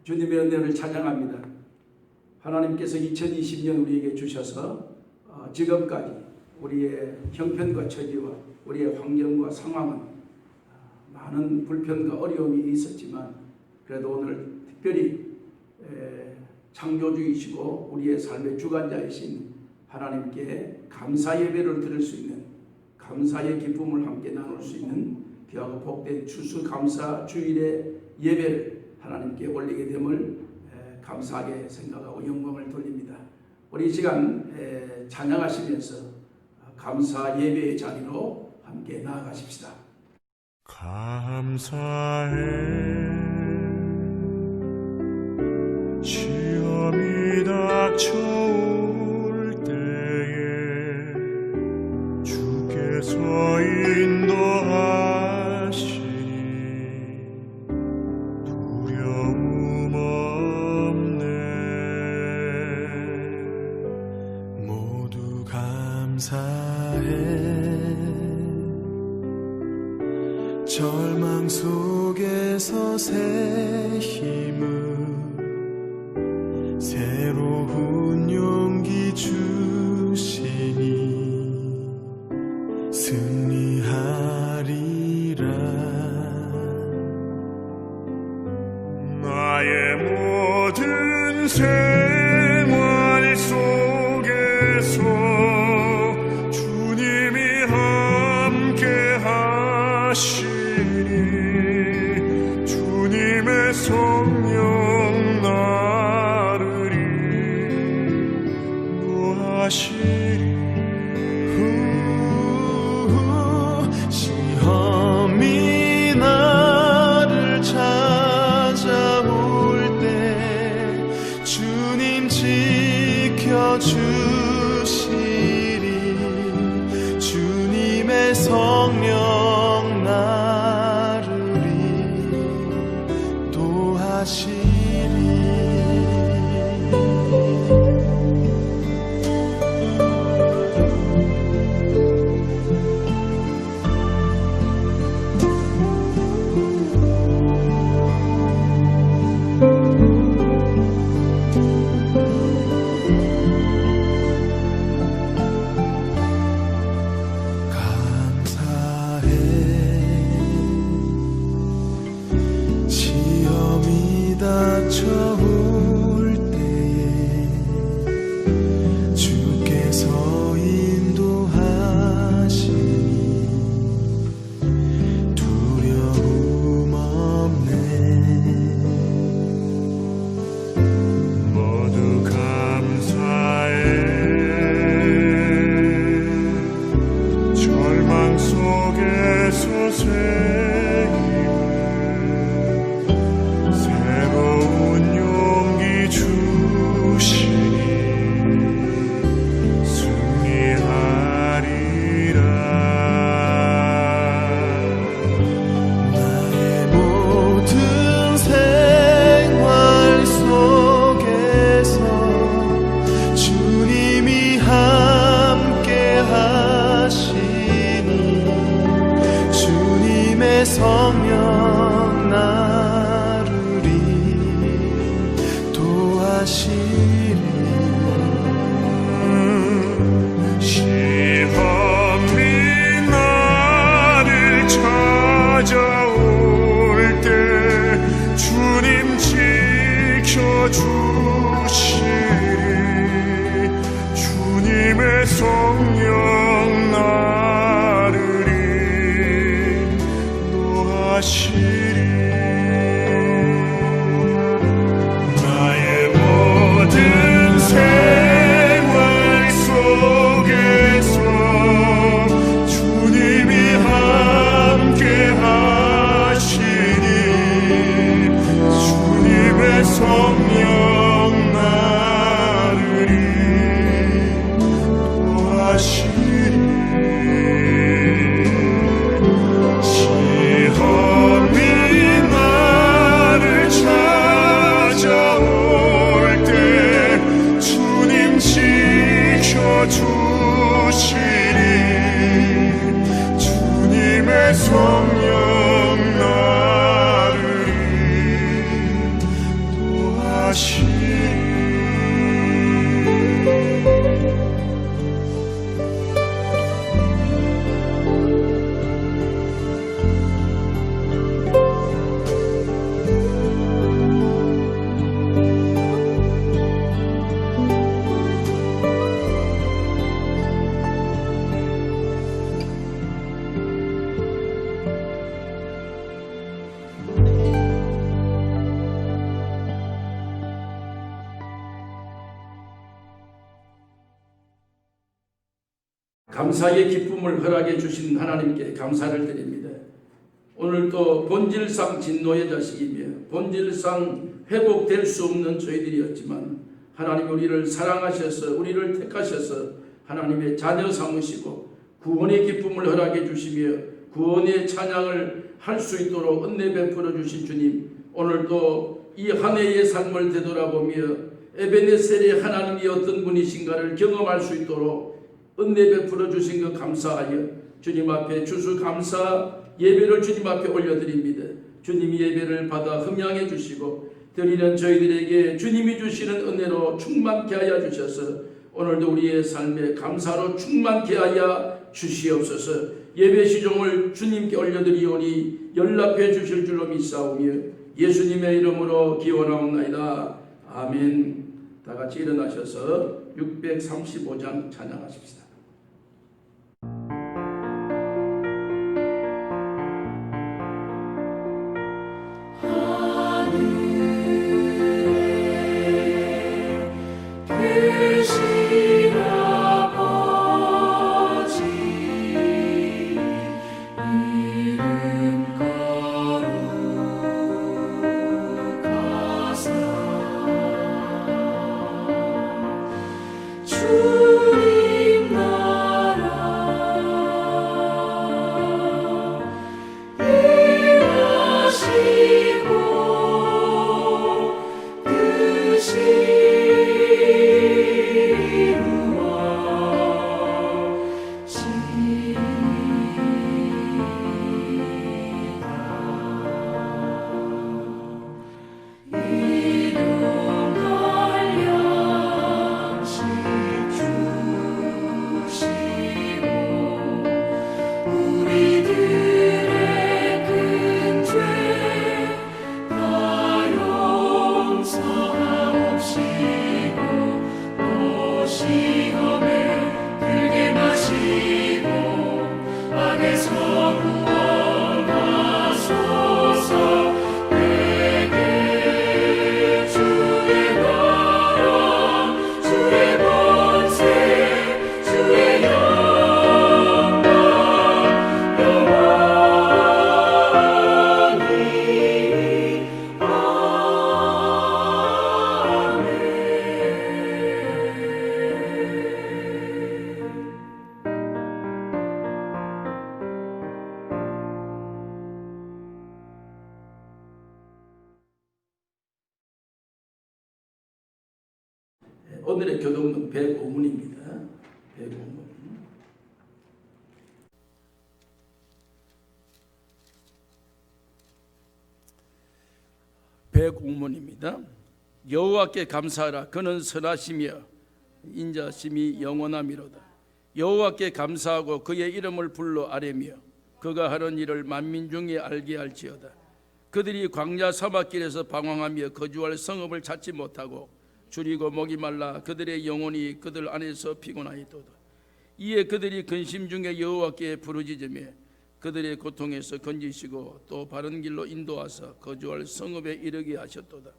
주님의 은혜를 찬양합니다. 하나님께서 2020년 우리에게 주셔서 지금까지 우리의 형편과 처지와 우리의 환경과 상황은 많은 불편과 어려움이 있었지만 그래도 오늘 특별히 창조주이시고 우리의 삶의 주관자이신 하나님께 감사 예배를 드릴 수 있는, 감사의 기쁨을 함께 나눌 수 있는 귀하고 복된 추수감사 주일의 예배를 하나님께 올리게 됨을 감사하게 생각하고 영광을 돌립니다. 우리 이 시간 찬양하시면서 감사 예배의 자리로 함께 나아가십시다. 감사해 시험이 닥쳐올 때에 주께서 인도하시니 두려움 없네. 모두 감사해 절망 속에서 새 힘을 새로운 용기 주시니 승리하리라. 나의 모든 생활 속에서 주님이 함께 하시니 주님의 성령 나를 인도하시니 시험이 나를 찾아올 때 주님 지켜주시니 주님의 성령 나를 인도하시니 닥쳐올 때에 주께서 인도하시니 두려움 없네. 모두 감사해 절망 속에서 새 성령 나를 인도하시니 시험이 나를 찾아올 때 주님 지켜주시니 주님의 성령 나를 나의 모든 생활 속에서 주님이 함께 하시니 주님의 성령 나를 인도하시니 주시니 주님의 성령 나를 감사의 기쁨을 허락해 주신 하나님께 감사를 드립니다. 오늘 또 본질상 진노의 자식이며 본질상 회복될 수 없는 저희들이었지만 하나님 우리를 사랑하셔서 우리를 택하셔서 하나님의 자녀 삼으시고 구원의 기쁨을 허락해 주시며 구원의 찬양을 할 수 있도록 은혜 베풀어 주신 주님, 오늘도 이 한 해의 삶을 되돌아보며 에베네셀의 하나님이 어떤 분이신가를 경험할 수 있도록 은혜 베풀어 주신 것 감사하여 주님 앞에 추수감사 예배를 주님 앞에 올려드립니다. 주님이 예배를 받아 흠양해 주시고 드리는 저희들에게 주님이 주시는 은혜로 충만케 하여 주셔서 오늘도 우리의 삶에 감사로 충만케 하여 주시옵소서. 예배 시종을 주님께 올려드리오니 연락해 주실 줄로 믿사오며 예수님의 이름으로 기원하옵나이다. 아멘. 다 같이 일어나셔서 635장 찬양하십시다. 오늘의 교독은 105문입니다. 105문. 백오문입니다. 여호와께 감사하라. 그는 선하시며 인자심이 영원함이로다. 여호와께 감사하고 그의 이름을 불러 아뢰며 그가 하는 일을 만민 중에 알게 할지어다. 그들이 광야 사막길에서 방황하며 거주할 성읍을 찾지 못하고 줄이고 목이 말라 그들의 영혼이 그들 안에서 피곤하였도다. 이에 그들이 근심 중에 여호와께 부르짖으며 그들의 고통에서 건지시고 또 바른 길로 인도하사 거주할 성읍에 이르게 하셨도다.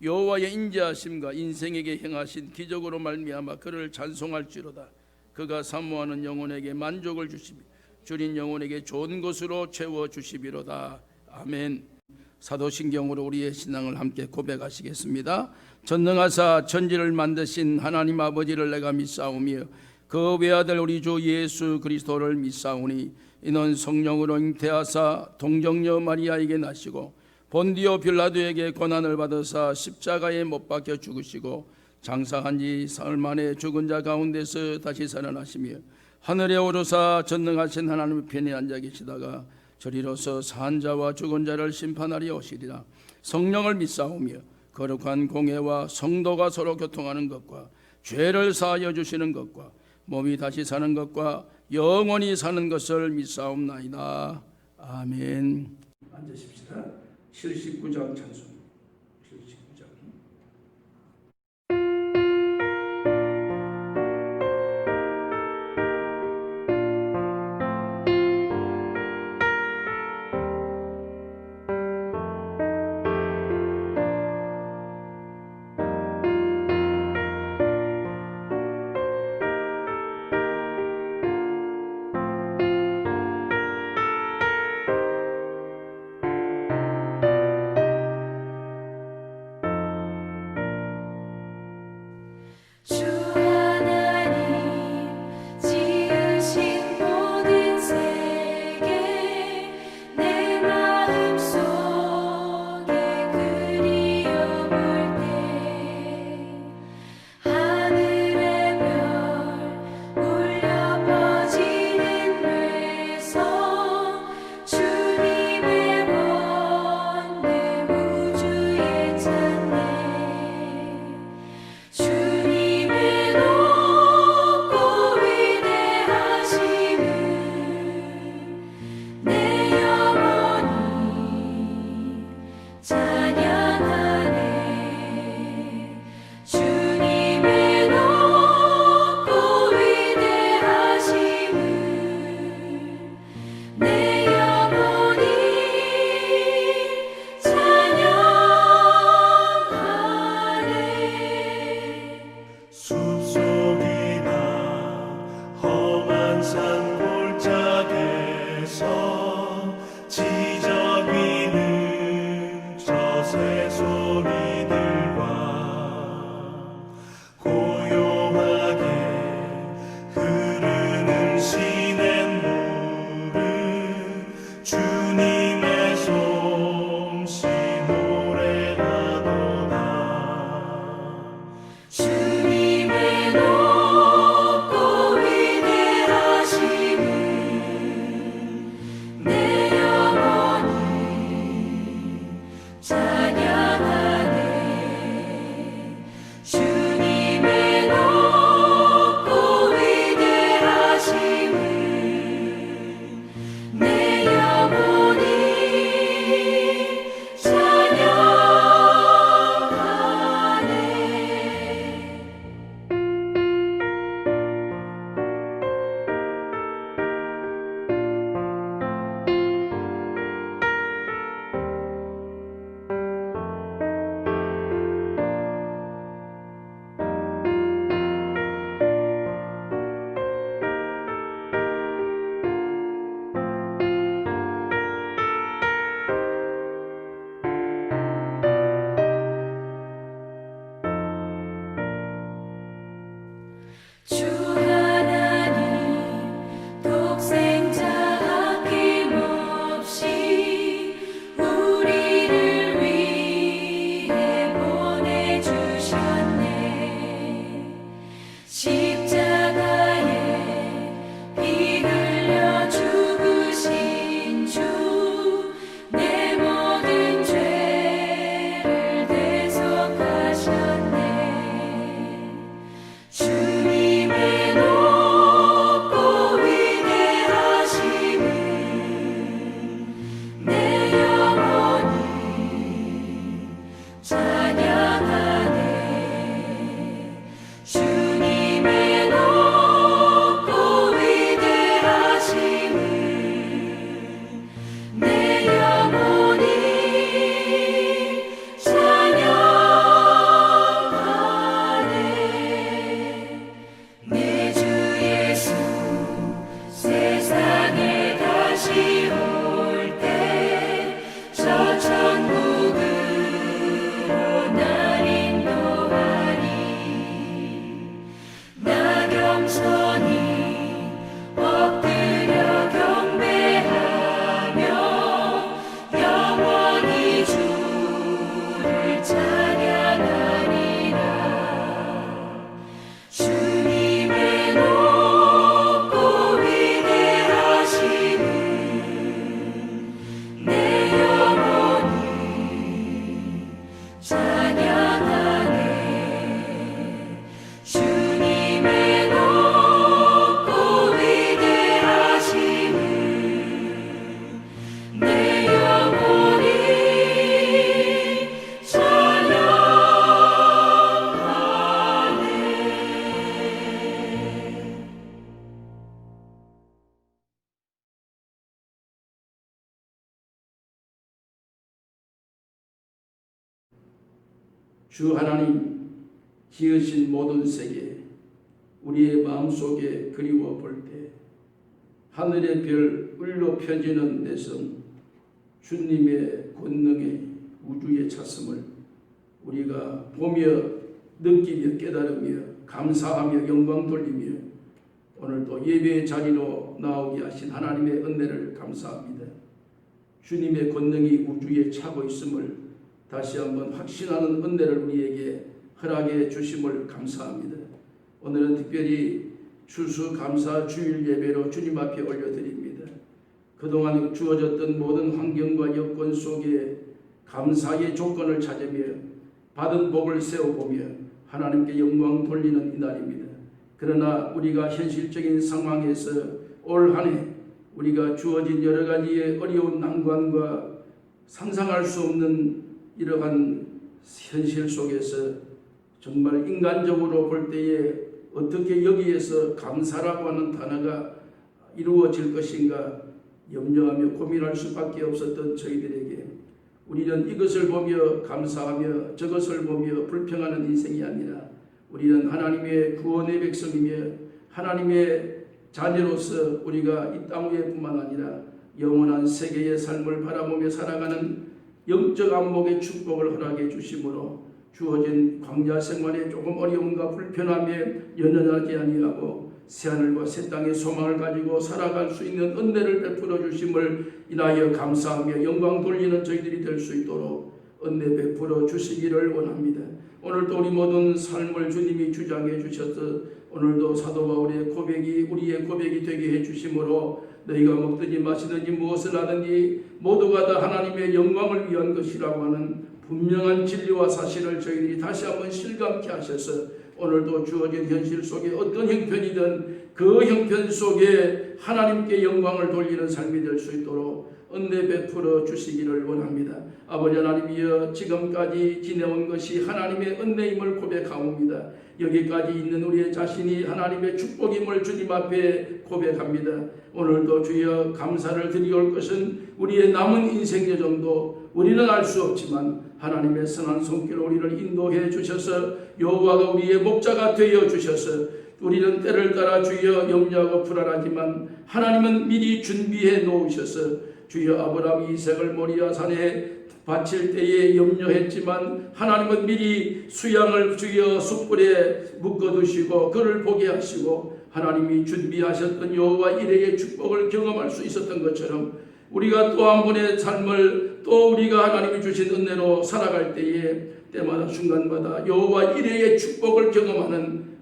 여호와의 인자하심과 인생에게 행하신 기적으로 말미암아 그를 찬송할지로다. 그가 사모하는 영혼에게 만족을 주시며 줄인 영혼에게 좋은 것으로 채워 주시비로다. 아멘. 사도신경으로 우리의 신앙을 함께 고백하시겠습니다. 전능하사 천지를 만드신 하나님 아버지를 내가 믿사오며 그 외아들 우리 주 예수 그리스도를 믿사오니 이는 성령으로 잉태하사 동정녀 마리아에게 나시고 본디오 빌라도에게 고난을 받으사 십자가에 못 박혀 죽으시고 장사한 지 사흘 만에 죽은 자 가운데서 다시 살아나시며 하늘에 오르사 전능하신 하나님의 편에 앉아 계시다가 저리로서 산 자와 죽은 자를 심판하려 오시리라. 성령을 믿사오며 거룩한 공회와 성도가 서로 교통하는 것과 죄를 사하여 주시는 것과 몸이 다시 사는 것과 영원히 사는 것을 믿사옵나이다. 아멘. 앉으십시다. 79장 찬송. 79장. 주 하나님 지으신 모든 세계 우리의 마음속에 그리워 볼 때 하늘의 별 을로 펴지는 내성 주님의 권능의 우주의 차슴을 우리가 보며 느끼며 깨달으며 감사하며 영광 돌리며 오늘 또 예배의 자리로 나오게 하신 하나님의 은혜를 감사합니다. 주님의 권능이 우주에 차고 있음을 다시 한번 확신하는 은혜를 우리에게 허락해 주심을 감사합니다. 오늘은 특별히 추수감사 주일 예배로 주님 앞에 올려드립니다. 그동안 주어졌던 모든 환경과 여건 속에 감사의 조건을 찾으며 받은 복을 세워보며 하나님께 영광 돌리는 이날입니다. 그러나 우리가 현실적인 상황에서 올 한 해 우리가 주어진 여러 가지의 어려운 난관과 상상할 수 없는 이러한 현실 속에서 정말 인간적으로 볼 때에 어떻게 여기에서 감사라고 하는 단어가 이루어질 것인가 염려하며 고민할 수밖에 없었던 저희들에게 우리는 이것을 보며 감사하며 저것을 보며 불평하는 인생이 아니라 우리는 하나님의 구원의 백성이며 하나님의 자녀로서 우리가 이 땅 위에 뿐만 아니라 영원한 세계의 삶을 바라보며 살아가는 영적 안목의 축복을 허락해 주심으로 주어진 광야 생활에 조금 어려움과 불편함에 연연하지 아니하고 새하늘과 새 땅의 소망을 가지고 살아갈 수 있는 은혜를 베풀어 주심을 인하여 감사하며 영광 돌리는 저희들이 될 수 있도록 은혜 베풀어 주시기를 원합니다. 오늘도 우리 모든 삶을 주님이 주장해 주셔서 오늘도 사도 바울의 고백이 우리의 고백이 되게 해 주심으로 너희가 먹든지 마시든지 무엇을 하든지 모두가 다 하나님의 영광을 위한 것이라고 하는 분명한 진리와 사실을 저희들이 다시 한번 실감케 하셔서 오늘도 주어진 현실 속에 어떤 형편이든 그 형편 속에 하나님께 영광을 돌리는 삶이 될 수 있도록 은혜 베풀어 주시기를 원합니다. 아버지 하나님이여 지금까지 지내온 것이 하나님의 은혜임을 고백하옵니다. 여기까지 있는 우리의 자신이 하나님의 축복임을 주님 앞에 고백합니다. 오늘도 주여 감사를 드리올 것은 우리의 남은 인생 여정도 우리는 알 수 없지만 하나님의 선한 손길로 우리를 인도해 주셔서 여호와가 우리의 목자가 되어 주셔서 우리는 때를 따라 주여 염려하고 불안하지만 하나님은 미리 준비해 놓으셔서 주여 아브라함이 이삭을 모리아 산에 바칠 때에 염려했지만 하나님은 미리 수양을 주여 숯불에 묶어두시고 그를 보게 하시고 하나님이 준비하셨던 여호와 이레의 축복을 경험할 수 있었던 것처럼 우리가 또 한 번의 삶을 또 우리가 하나님이 주신 은혜로 살아갈 때에 때마다 순간마다 여호와 이레의 축복을 경험하는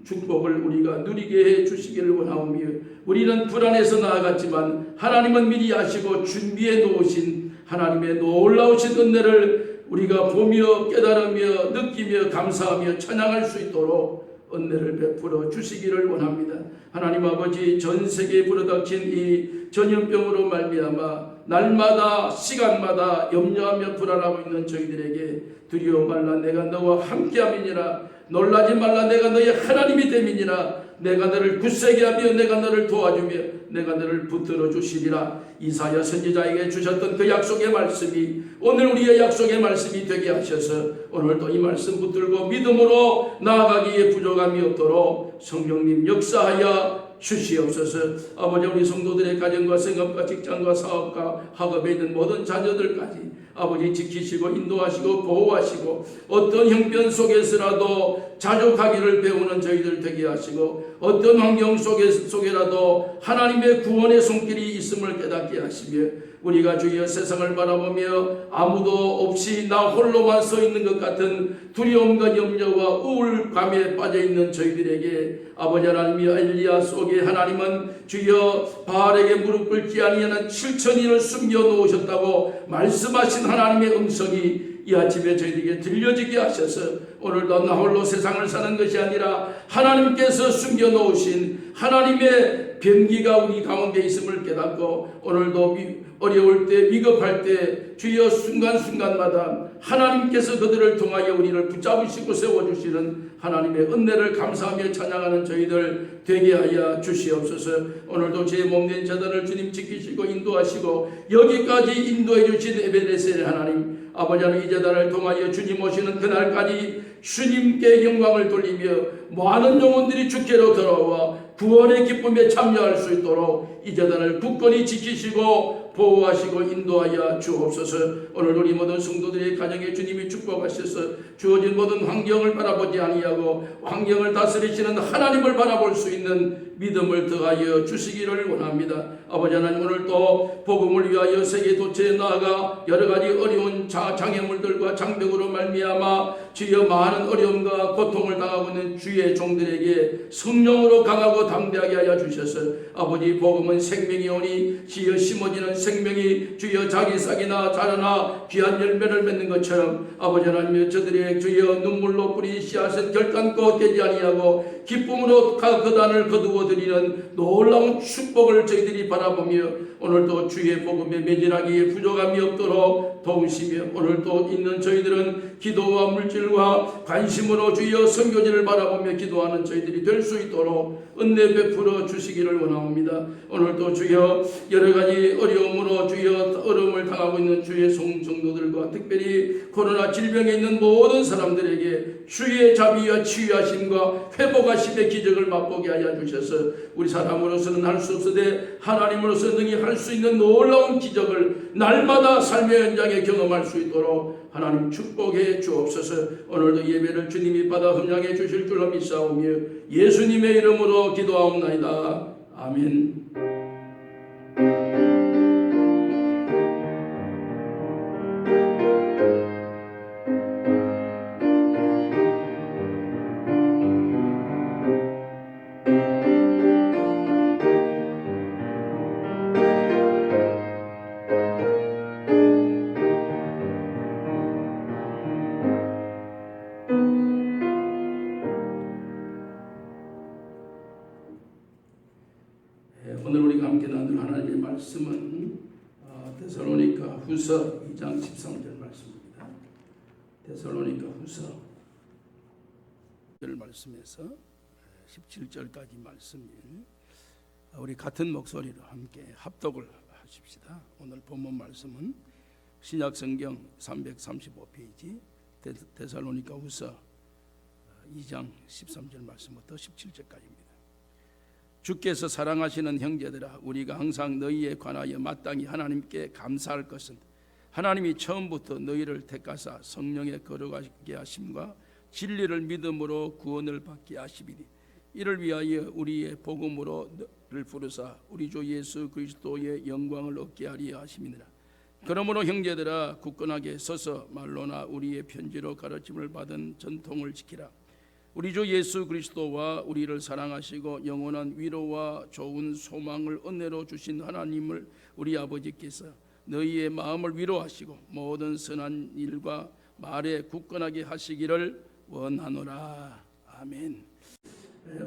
축복을 우리가 누리게 해 주시기를 원하오며 우리는 불안해서 나아갔지만 하나님은 미리 아시고 준비해 놓으신 하나님의 놀라우신 은혜를 우리가 보며 깨달으며 느끼며 감사하며 찬양할 수 있도록 은혜를 베풀어 주시기를 원합니다. 하나님 아버지 전 세계에 불어닥친 이 전염병으로 말미암아 날마다 시간마다 염려하며 불안하고 있는 저희들에게 두려워 말라 내가 너와 함께함이니라 놀라지 말라 내가 너의 하나님이 됨이니라 내가 너를 굳세게 하며 내가 너를 도와주며 내가 너를 붙들어 주시리라. 이사야 선지자에게 주셨던 그 약속의 말씀이 오늘 우리의 약속의 말씀이 되게 하셔서 오늘도 이 말씀 붙들고 믿음으로 나아가기에 부족함이 없도록 성령님 역사하여 주시옵소서. 아버지 우리 성도들의 가정과 생업과 직장과 사업과 학업에 있는 모든 자녀들까지 아버지 지키시고 인도하시고 보호하시고 어떤 형편 속에서라도 자족하기를 배우는 저희들 되게 하시고 어떤 환경 속에라도 하나님의 구원의 손길이 있음을 깨닫게 하시며 우리가 주여 세상을 바라보며 아무도 없이 나 홀로만 서 있는 것 같은 두려움과 염려와 우울감에 빠져 있는 저희들에게 아버지 하나님이 엘리야 속에 하나님은 주여 바알에게 무릎 꿇지 아니하는 7,000인을 숨겨 놓으셨다고 말씀하신 하나님의 음성이 이 아침에 저희들에게 들려지게 하셔서 오늘도 나 홀로 세상을 사는 것이 아니라 하나님께서 숨겨 놓으신 하나님의 병기가 우리 가운데 있음을 깨닫고 오늘도 어려울 때 위급할 때 주여 순간순간마다 하나님께서 그들을 통하여 우리를 붙잡으시고 세워주시는 하나님의 은혜를 감사하며 찬양하는 저희들 되게 하여 주시옵소서. 오늘도 제 몸된 자들을 주님 지키시고 인도하시고 여기까지 인도해 주신 에베네셀 하나님 아버지 하나님 이 재단을 통하여 주님 오시는 그날까지 주님께 영광을 돌리며 많은 영혼들이 주께로 돌아와 구원의 기쁨에 참여할 수 있도록 이 재단을 굳건히 지키시고 보호하시고 인도하여 주옵소서. 오늘 우리 모든 성도들의 가정에 주님이 축복하셔서 주어진 모든 환경을 바라보지 아니하고 환경을 다스리시는 하나님을 바라볼 수 있는 믿음을 더하여 주시기를 원합니다. 아버지 하나님 오늘 또 복음을 위하여 세계 도처에 나아가 여러 가지 어려운 장애물들과 장벽으로 말미암아 주여 많은 어려움과 고통을 당하고 있는 주의 종들에게 성령으로 강하고 담대하게 하여 주셔서 아버지 복음은 생명이 오니 주여 심어지는 생명이 주여 자기 싹이나 자라나 귀한 열매를 맺는 것처럼 아버지 하나님 저들의 주여 눈물로 뿌린 씨앗은 결단코 깨지 아니하고 기쁨으로 거단을 거두어 드리는 놀라운 축복을 저희들이 바라보며 오늘도 주의 복음에 매진하기에 부족함이 없도록 도우시며 오늘도 있는 저희들은 기도와 물질과 관심으로 주여 선교지를 바라보며 기도하는 저희들이 될 수 있도록 은혜 베풀어 주시기를 원합니다. 오늘도 주여 여러 가지 어려움으로 주여 어려움을 당하고 있는 주의 성도들과 특별히 코로나 질병에 있는 모든 사람들에게 주의 자비와 치유하심과 회복하심의 기적을 맛보게 하여 주셔서 우리 사람으로서는 할 수 없으되 하나님으로서 능히 할 수 있는 놀라운 기적을 날마다 삶의 현장에 경험할 수 있도록 하나님 축복해 주옵소서. 오늘도 예배를 주님이 받아 흠양해 주실 줄로 믿사오며 예수님의 이름으로 기도하옵나이다. 아멘. 오늘 우리가 함께 나눌 하나님의 말씀은 데살로니가 후서 2장 13절 말씀입니다. 데살로니가 후서 1절 말씀에서 17절까지 말씀을 우리 같은 목소리로 함께 합독을 하십시다. 오늘 본문 말씀은 신약성경 335페이지 데살로니가 후서 2장 13절 말씀부터 17절까지입니다. 주께서 사랑하시는 형제들아 우리가 항상 너희에 관하여 마땅히 하나님께 감사할 것은 하나님이 처음부터 너희를 택하사 성령에 거룩하게 하심과 진리를 믿음으로 구원을 받게 하시리니 이를 위하여 우리의 복음으로 너를 부르사 우리 주 예수 그리스도의 영광을 얻게 하리라 하심이니라. 그러므로 형제들아 굳건하게 서서 말로나 우리의 편지로 가르침을 받은 전통을 지키라. 우리 주 예수 그리스도와 우리를 사랑하시고 영원한 위로와 좋은 소망을 은혜로 주신 하나님을 우리 아버지께서 너희의 마음을 위로하시고 모든 선한 일과 말에 굳건하게 하시기를 원하노라. 아멘.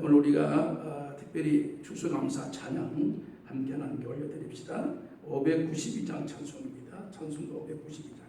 오늘 우리가 특별히 추수감사 찬양 함께 하나님께 올려드립시다. 592장 찬송입니다. 찬송가 592장.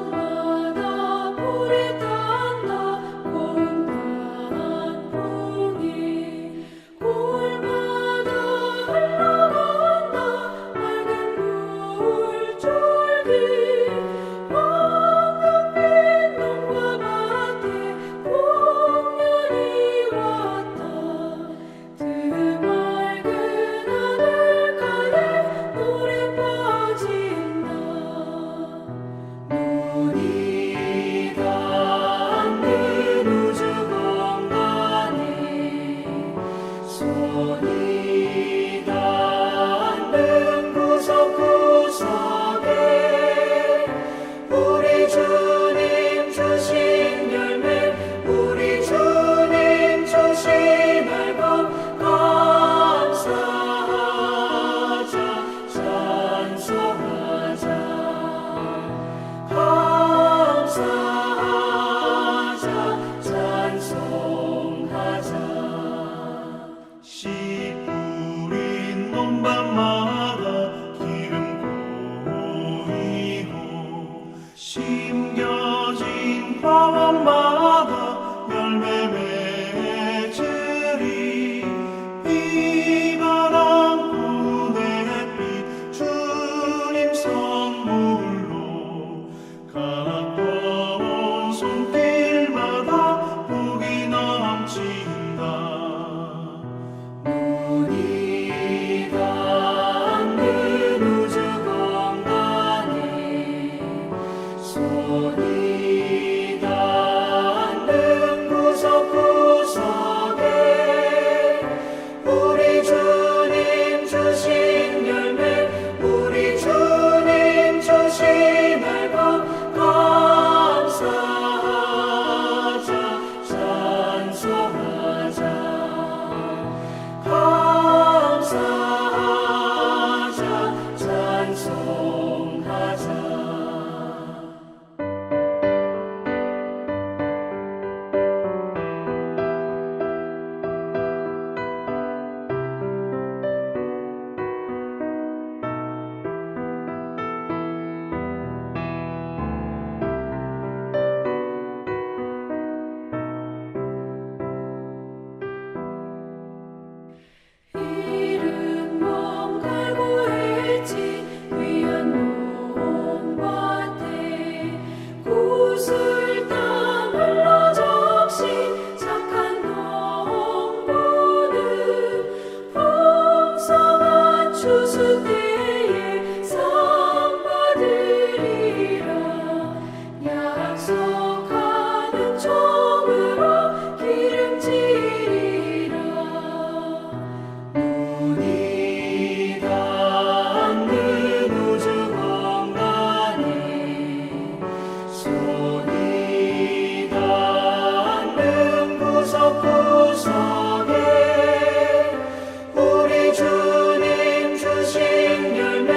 산마다 불이 탄다 고운 단 계절마다 열매 맺으리. 비바람 부댓빛 주님 선물로 가까운 손길마다 복이 넘친다. 눈이 닿는 우주 공간에 손이 닿는 구석구석에 우리 주님 주신 열매, 우리 주님 주신 앨범 감사하자, 찬송하자. 감사하자, 찬송하자. 이름 몸 갈고 일지 위한 논밭에 구슬 땀 흘러 적신 착한 농부는 풍성한 추수 때에 상 받으리라. 약속하는 종으로 기름지리라. 눈이 닿는 우주 공간에 손이 닿는 구석구석에 우리 주님 주신 열매,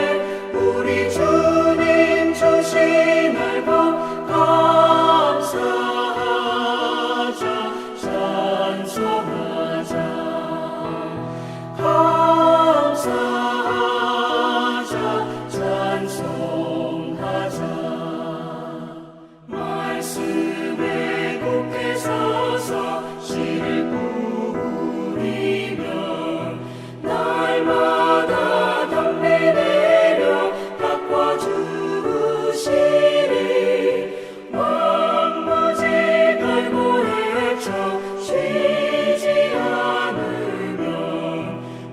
우리 주님 주신 앨범 감사하자, 찬송하자. 감사하자, 찬송하자. 말씀에 굳게 서서 씨를 뿌리면 날마다 담비 내려 바꿔주시리. 왕무지 갈고 헤쳐 쉬지 않으면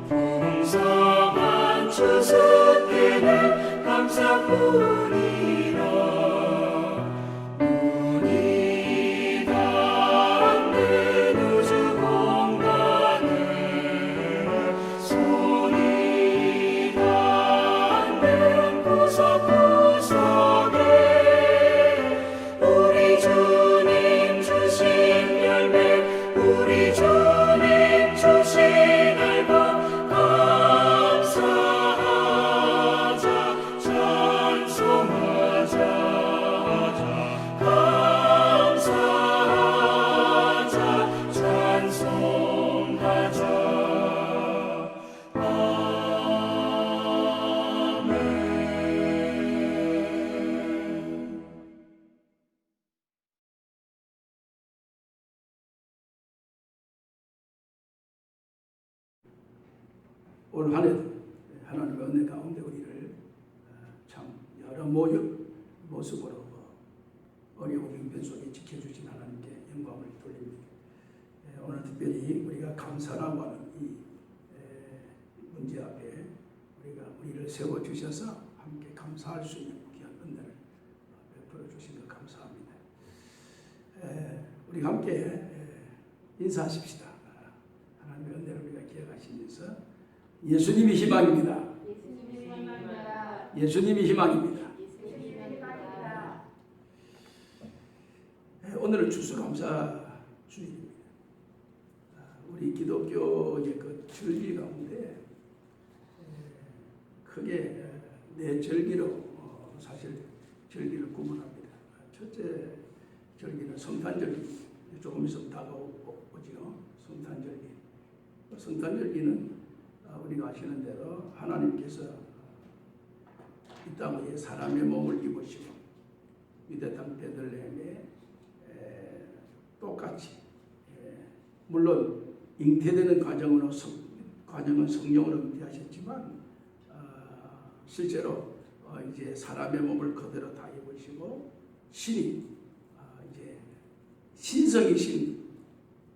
풍성한 추수 때는 감사뿐이라. 눈이 닿는 우주 공간에 손이 닿는 구석구석에 우리 주님 주신 열매, 우리 주님 주신 앨범 감사하자, 찬송하자. 감사하자, 찬송하자. 아멘. 올 한 해 하나님의 은혜 가운데 우리를 참 여러 모습으로 어려운 형편 속에 지켜주신 하나님께 영광을 돌립니다. 오늘 특별히 우리가 감사라고 하는 이 문제 앞에 우리를 세워주셔서 함께 감사할 수 있는 귀한 은혜를 베풀어 주신 것 감사합니다. 우리 함께 인사하십시다. 하나님의 은혜를 우리가 기억하시면서 예수님이 희망입니다. 예수님이 희망입니다. 오늘은 추수감사주일입니다. 우리 기독교의 그 절기 가운데 크게 네 절기로 사실 절기를 구분합니다. 첫째 절기는 성탄절기, 조금 있으면 다가오죠. 성탄절기. 성탄절기는 우리가 아시는 대로 하나님께서 이 땅 위에 사람의 몸을 입으시고 유대 땅 베들레헴에 물론 잉태되는 과정은 성령으로 잉태하셨지만 실제로 이제 사람의 몸을 그대로 다 입으시고 신이 이제 신성이신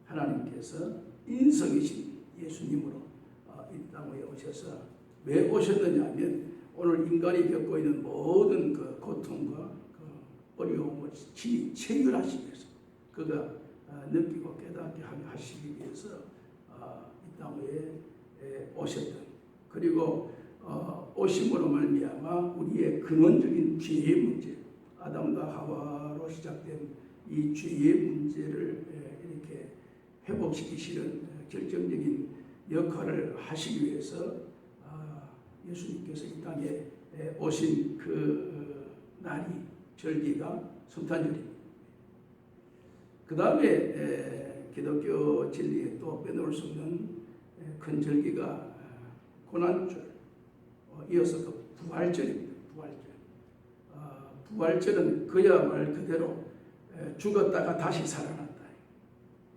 하나님께서 인성이신 예수님으로 이 땅에 오셔서 왜 오셨느냐 하면 오늘 인간이 겪고 있는 모든 그 고통과 그 어려움을 친히 체휼하시기 위해서 그가 느끼고 깨닫게 하시기 위해서 이 땅에 오셨던 그리고 오심으로 말미암아 우리의 근원적인 죄의 문제 아담과 하와로 시작된 이 죄의 문제를 이렇게 회복시키시는 결정적인 역할을 하시기 위해서 예수님께서 이 땅에 오신 그 날이 절기가 성탄절입니다. 그 다음에 기독교 진리에 또 빼놓을 수 없는 큰 절기가 고난절, 이어서 그 부활절입니다. 부활절은 그야말 그대로 죽었다가 다시 살아났다.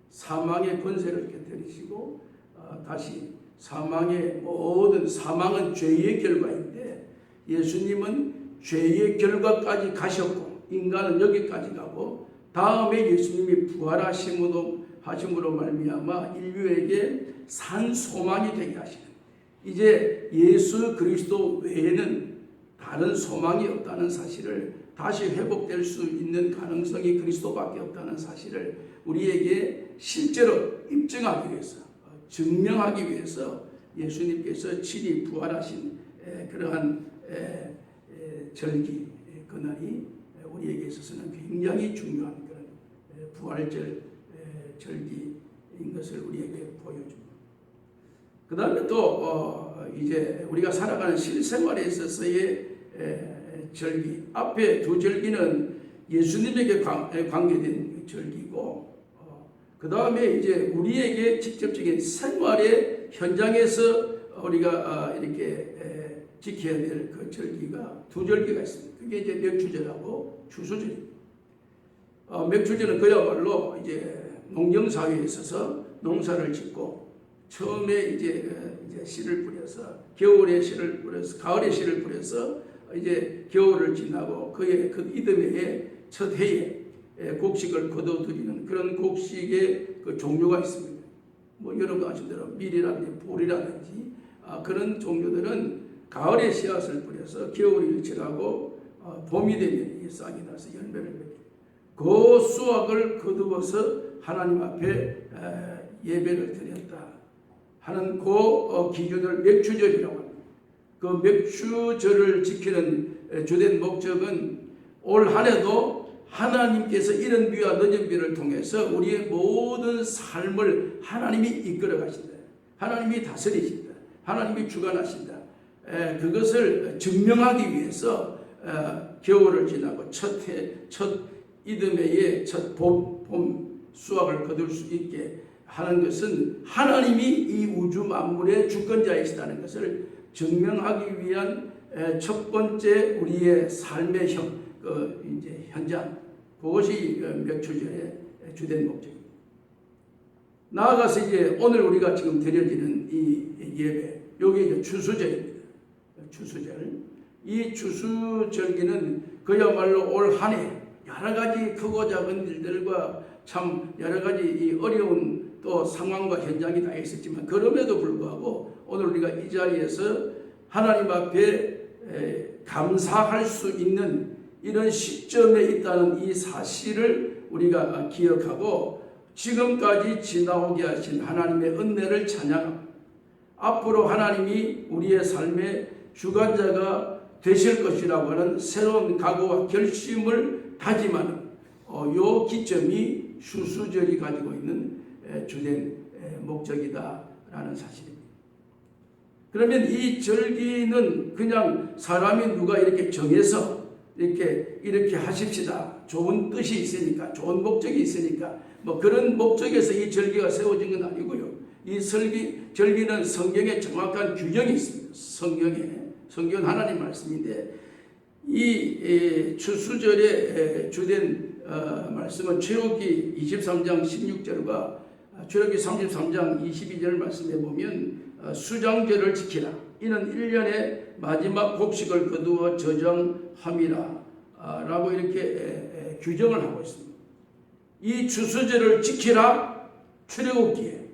사망의 권세를 깨뜨리시고 다시 사망은 죄의 결과인데 예수님은 죄의 결과까지 가셨고 인간은 여기까지 가고 다음에 예수님이 부활하심으로 말미암아 인류에게 산 소망이 되게 하시는 이제 예수 그리스도 외에는 다른 소망이 없다는 사실을 다시 회복될 수 있는 가능성이 그리스도밖에 없다는 사실을 우리에게 실제로 입증하기 위해서 증명하기 위해서 예수님께서 친히 부활하신 그러한 절기 그날이 우리에게 있어서는 굉장히 중요한 그런 부활절 절기인 것을 우리에게 보여줍니다. 그 다음에 또 이제 우리가 살아가는 실생활에 있어서의 절기 앞에 두 절기는 예수님에게 관계된 절기고 그 다음에 이제 우리에게 직접적인 생활의 현장에서 우리가 이렇게 지켜야 될 그 절기가 두 절기가 있습니다. 그게 이제 맥추절하고 추수절입니다. 맥추절은 그야말로 이제 농경사회에 있어서 농사를 짓고 처음에 이제 씨를 뿌려서 겨울에 씨를 뿌려서 가을에 씨를 뿌려서 이제 겨울을 지나고 그 이듬해에 첫 해에 곡식을 거둬들이는 그런 곡식의 그 종류가 있습니다. 뭐 여러분 아시는 대로 밀이라든지 보리라든지 그런 종류들은 가을에 씨앗을 뿌려서 겨울을 지나고 봄이 되면 이 싹이 나서 열매를 맺고 그 수확을 거두어서 하나님 앞에 예배를 드렸다 하는 그 기준을 맥추절이라고 합니다. 그 맥추절을 지키는 주된 목적은 올 한 해도 하나님께서 이른 비와 늦은 비를 통해서 우리의 모든 삶을 하나님이 이끌어 가신다. 하나님이 다스리신다. 하나님이 주관하신다. 그것을 증명하기 위해서 겨울을 지나고 첫 이듬해에 첫 봄 수확을 거둘 수 있게 하는 것은 하나님이 이 우주 만물의 주권자이시다는 것을 증명하기 위한 첫 번째 우리의 삶의 현장 그것이 맥추절의 주된 목적입니다. 나아가서 이제 오늘 우리가 지금 드려지는 이 예배 여기 이제 추수절입니다. 추수절 이 추수절기는 그야말로 올 한 해 여러 가지 크고 작은 일들과 참 여러 가지 이 어려운 또 상황과 현장이 다 있었지만 그럼에도 불구하고 오늘 우리가 이 자리에서 하나님 앞에 감사할 수 있는 이런 시점에 있다는 이 사실을 우리가 기억하고 지금까지 지나오게 하신 하나님의 은혜를 찬양합니다. 앞으로 하나님이 우리의 삶의 주관자가 되실 것이라고 하는 새로운 각오와 결심을 다짐하는 요 기점이 추수절이 가지고 있는 주된 목적이다라는 사실입니다. 그러면 이 절기는 그냥 사람이 누가 이렇게 정해서 이렇게 하십시다. 좋은 뜻이 있으니까, 좋은 목적이 있으니까 뭐 그런 목적에서 이 절기가 세워진 건 아니고요. 이 절기는 성경에 정확한 규정이 있습니다. 성경은 하나님 말씀인데 이 추수절의 주된 말씀은 출애굽기 23장 16절과 출애굽기 33장 22절 말씀에 보면 수장절을 지키라. 이는 1년의 마지막 곡식을 거두어 저정함이라 라고 이렇게 규정을 하고 있습니다. 이 추수절을 지키라 출애굽기에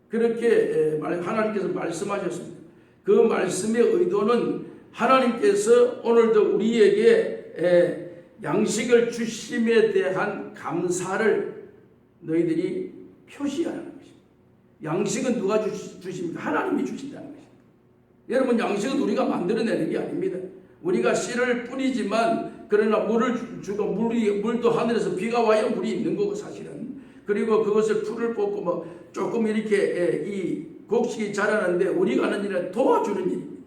그렇게 하나님께서 말씀하셨습니다. 그 말씀의 의도는 하나님께서 오늘도 우리에게 양식을 주심에 대한 감사를 너희들이 표시하는 것입니다. 양식은 누가 주십니까? 하나님이 주신다는 것입니다. 여러분, 양식은 우리가 만들어내는 게 아닙니다. 우리가 씨를 뿌리지만 그러나 물을 주고 물도 하늘에서 비가 와야 물이 있는 거고 사실은. 그리고 그것을 풀을 뽑고 뭐 조금 이렇게 이 곡식이 자라는데 우리가 하는 일은 도와주는 일입니다.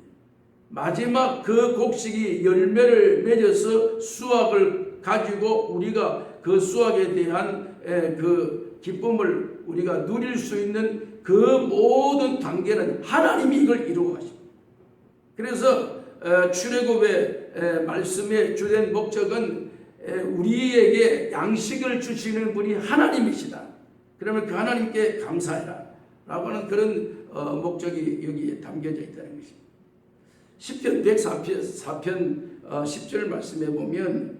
마지막 그 곡식이 열매를 맺어서 수확을 가지고 우리가 그 수확에 대한 그 기쁨을 우리가 누릴 수 있는 그 모든 단계는 하나님이 이걸 이루어 가십니다. 그래서 출애굽의 말씀의 주된 목적은 우리에게 양식을 주시는 분이 하나님이시다. 그러면 그 하나님께 감사해라 라고 하는 그런 목적이 여기에 담겨져 있다는 것입니다. 시편 104편 10절 말씀에 보면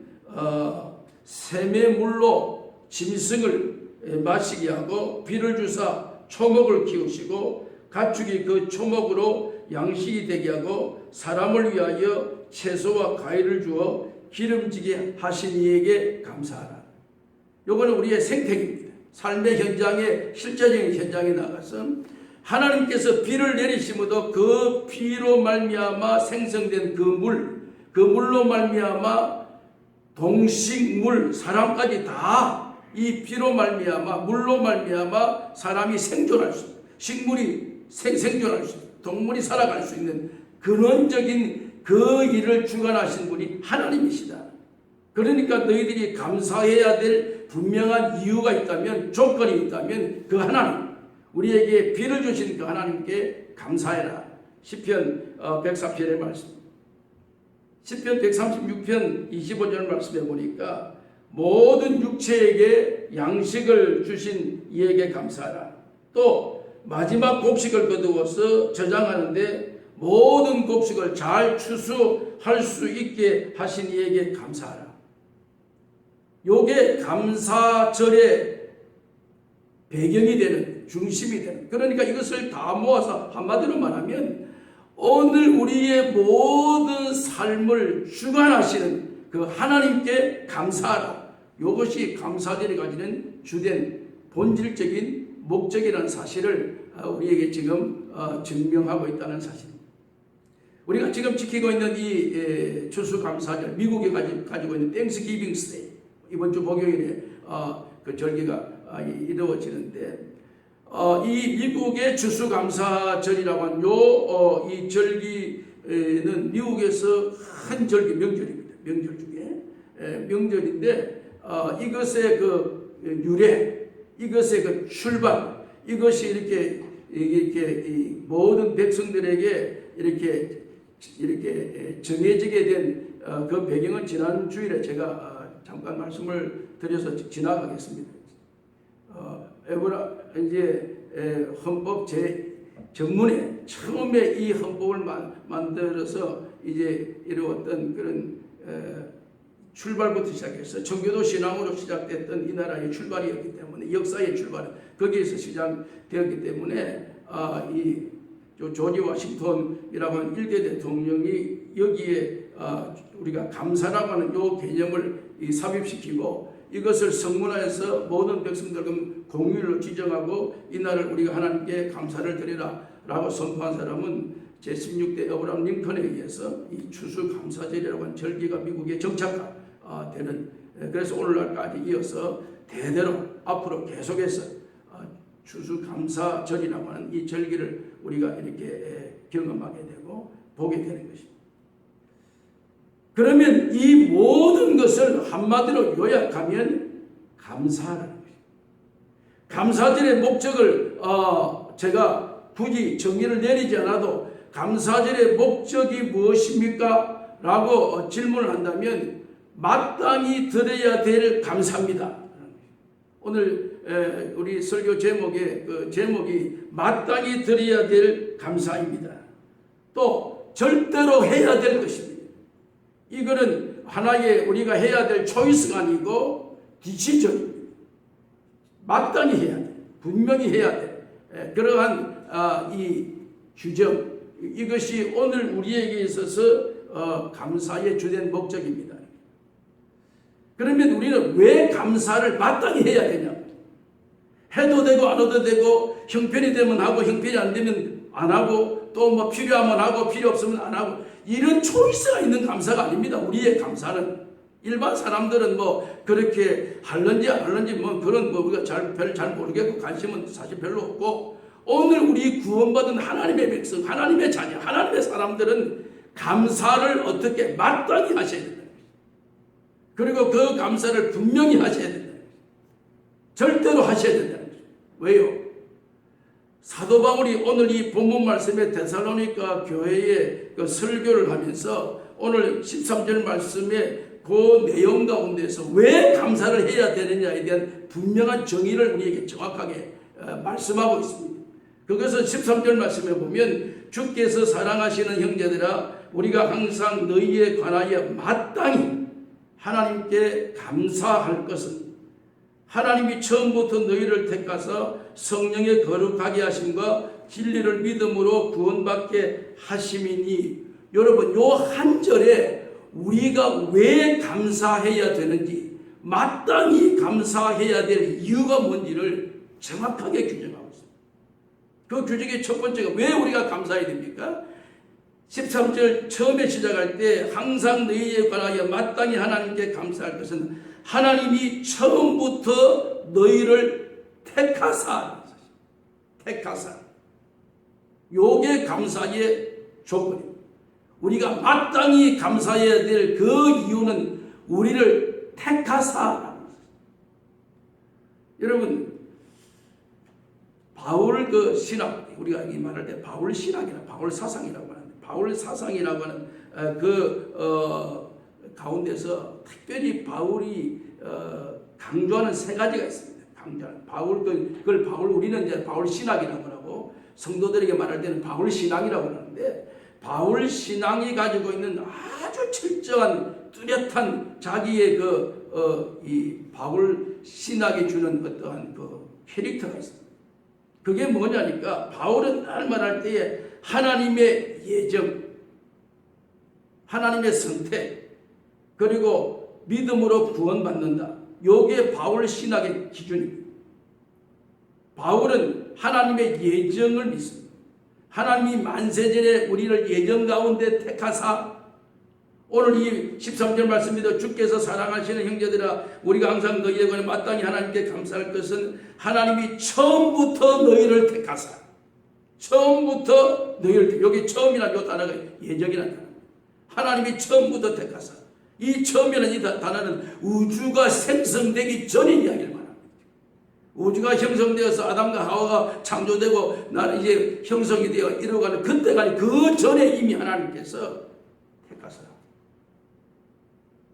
샘의 물로 짐승을 마시게 하고 비를 주사 초목을 키우시고 가축이 그 초목으로 양식이 되게 하고 사람을 위하여 채소와 과일을 주어 기름지게 하신 이에게 감사하라. 요거는 우리의 생태계입니다. 삶의 현장에 실제적인 현장에 나가서 하나님께서 비를 내리심으로 그 비로 말미암아 생성된 그 물로 말미암아 동식물 사람까지 다 이 비로 말미암아 물로 말미암아 사람이 생존할 수 있는 식물이 생존할 수 있는 동물이 살아갈 수 있는 근원적인 그 일을 주관하신 분이 하나님이시다. 그러니까 너희들이 감사해야 될 분명한 이유가 있다면 조건이 있다면 그 하나님 우리에게 비를 주신 그 하나님께 감사해라. 시편 104편의 말씀 시편 136편 25절 말씀에 보니까 모든 육체에게 양식을 주신 이에게 감사하라. 또 마지막 곡식을 거두어서 저장하는데 모든 곡식을 잘 추수할 수 있게 하신 이에게 감사하라. 요게 감사절의 배경이 되는 중심이 되는 그러니까 이것을 다 모아서 한마디로 말하면 오늘 우리의 모든 삶을 주관하시는 그 하나님께 감사하라. 이것이 감사절이 가지는 주된 본질적인 목적이라는 사실을 우리에게 지금 증명하고 있다는 사실입니다. 우리가 지금 지키고 있는 이 추수감사절, 미국이 가지고 있는 땡스기빙 스데이, 이번 주 목요일에 그 절기가 이루어지는데 이 미국의 추수감사절이라고 하는 이 절기는 미국에서 큰 절기 명절입니다. 명절 중에 명절인데 이것의 그 유래, 이것의 그 출발, 이것이 이렇게 이 모든 백성들에게 이렇게 정해지게 된 그 배경은 지난 주일에 제가 잠깐 말씀을 드려서 지나가겠습니다. 이제 헌법 정문에 처음에 이 헌법을 만들어서 이제 이루었던 그런 출발부터 시작해서 청교도 신앙으로 시작됐던 이 나라의 출발이었기 때문에 역사의 출발은 거기에서 시작되었기 때문에 이 조지 워싱턴이라고 하는 1대 대통령이 여기에 우리가 감사라고 하는 이 개념을 삽입시키고 이것을 성문화해서 모든 백성들과 공휴일로 지정하고 이날을 우리가 하나님께 감사를 드리라 라고 선포한 사람은 제16대 어브라함 링컨에 의해서 이 추수감사절이라고 하는 절기가 미국에 정착되는 그래서 오늘날까지 이어서 대대로 앞으로 계속해서 추수감사절이라고 하는 이 절기를 우리가 이렇게 경험하게 되고 보게 되는 것입니다. 그러면 이 모든 것을 한마디로 요약하면 감사라는 것입니다. 감사절의 목적을 제가 굳이 정의를 내리지 않아도 감사절의 목적이 무엇입니까? 라고 질문을 한다면 마땅히 드려야 될 감사입니다. 오늘 우리 설교 제목의 그 제목이 마땅히 드려야 될 감사입니다. 또 절대로 해야 될 것입니다. 이거는 하나의 우리가 해야 될 초이스가 아니고 디시전입니다. 마땅히 해야 돼. 분명히 해야 돼. 그러한 이 규정, 이것이 오늘 우리에게 있어서 감사의 주된 목적입니다. 그러면 우리는 왜 감사를 마땅히 해야 되냐? 해도 되고 안 해도 되고, 형편이 되면 하고 형편이 안 되면 안 하고, 또 뭐 필요하면 하고 필요 없으면 안 하고, 이런 초이스가 있는 감사가 아닙니다. 우리의 감사는 일반 사람들은 뭐 그렇게 할런지 안 할런지 뭐 그런 뭐 우리가 별 잘 모르겠고 관심은 사실 별로 없고, 오늘 우리 구원받은 하나님의 백성, 하나님의 자녀, 하나님의 사람들은 감사를 어떻게 마땅히 하셔야 된다. 그리고 그 감사를 분명히 하셔야 된다. 절대로 하셔야 된다. 왜요? 사도 바울이 오늘 이 본문 말씀에 데살로니가 교회에 그 설교를 하면서 오늘 13절 말씀에 그 내용 가운데서 왜 감사를 해야 되느냐에 대한 분명한 정의를 우리에게 정확하게 말씀하고 있습니다. 그것은 13절 말씀에 보면 주께서 사랑하시는 형제들아 우리가 항상 너희에 관하여 마땅히 하나님께 감사할 것은 하나님이 처음부터 너희를 택하사 성령의 거룩하게 하심과 진리를 믿음으로 구원받게 하심이니. 여러분, 요 한 절에 우리가 왜 감사해야 되는지, 마땅히 감사해야 될 이유가 뭔지를 정확하게 규정하고 있습니다. 그 규정의 첫 번째가 왜 우리가 감사해야 됩니까? 13절 처음에 시작할 때 항상 너희에 관하여 마땅히 하나님께 감사할 것은 하나님이 처음부터 너희를 택하사, 요게 감사의 조건입니다. 우리가 마땅히 감사해야 될 그 이유는 우리를 택하사. 여러분, 바울 그 신학, 우리가 이 말할 때 바울 신학이나 바울 사상이라고 하는데, 바울 사상이라고 하는 가운데서 특별히 바울이 강조하는 세 가지가 있습니다. 강조하는 그걸 바울, 우리는 이제 바울 신학이라고 하고 성도들에게 말할 때는 바울 신앙이라고 하는데, 바울 신앙이 가지고 있는 아주 철저한 뚜렷한 자기의 이 바울 신학이 주는 어떠한 그 캐릭터가 있습니다. 그게 뭐냐니까, 바울은 날 말할 때에 하나님의 예정, 하나님의 선택, 그리고 믿음으로 구원받는다. 요게 바울 신학의 기준입니다. 바울은 하나님의 예정을 믿습니다. 하나님이 만세전에 우리를 예정 가운데 택하사, 오늘 이 13절 말씀입니다. 주께서 사랑하시는 형제들아 우리가 항상 너희에 관해 마땅히 하나님께 감사할 것은 하나님이 처음부터 너희를 택하사, 처음부터 너희를, 여기 처음이라는 이 단어가 예정이라는 단어. 하나님이 처음부터 택하사, 이 처음이라는 이 단어는 우주가 생성되기 전의 이야기를 말합니다. 우주가 형성되어서 아담과 하와가 창조되고 나는 이제 형성이 되어 이루어가는 그때가 아니, 그 전에 이미 하나님께서 택하사.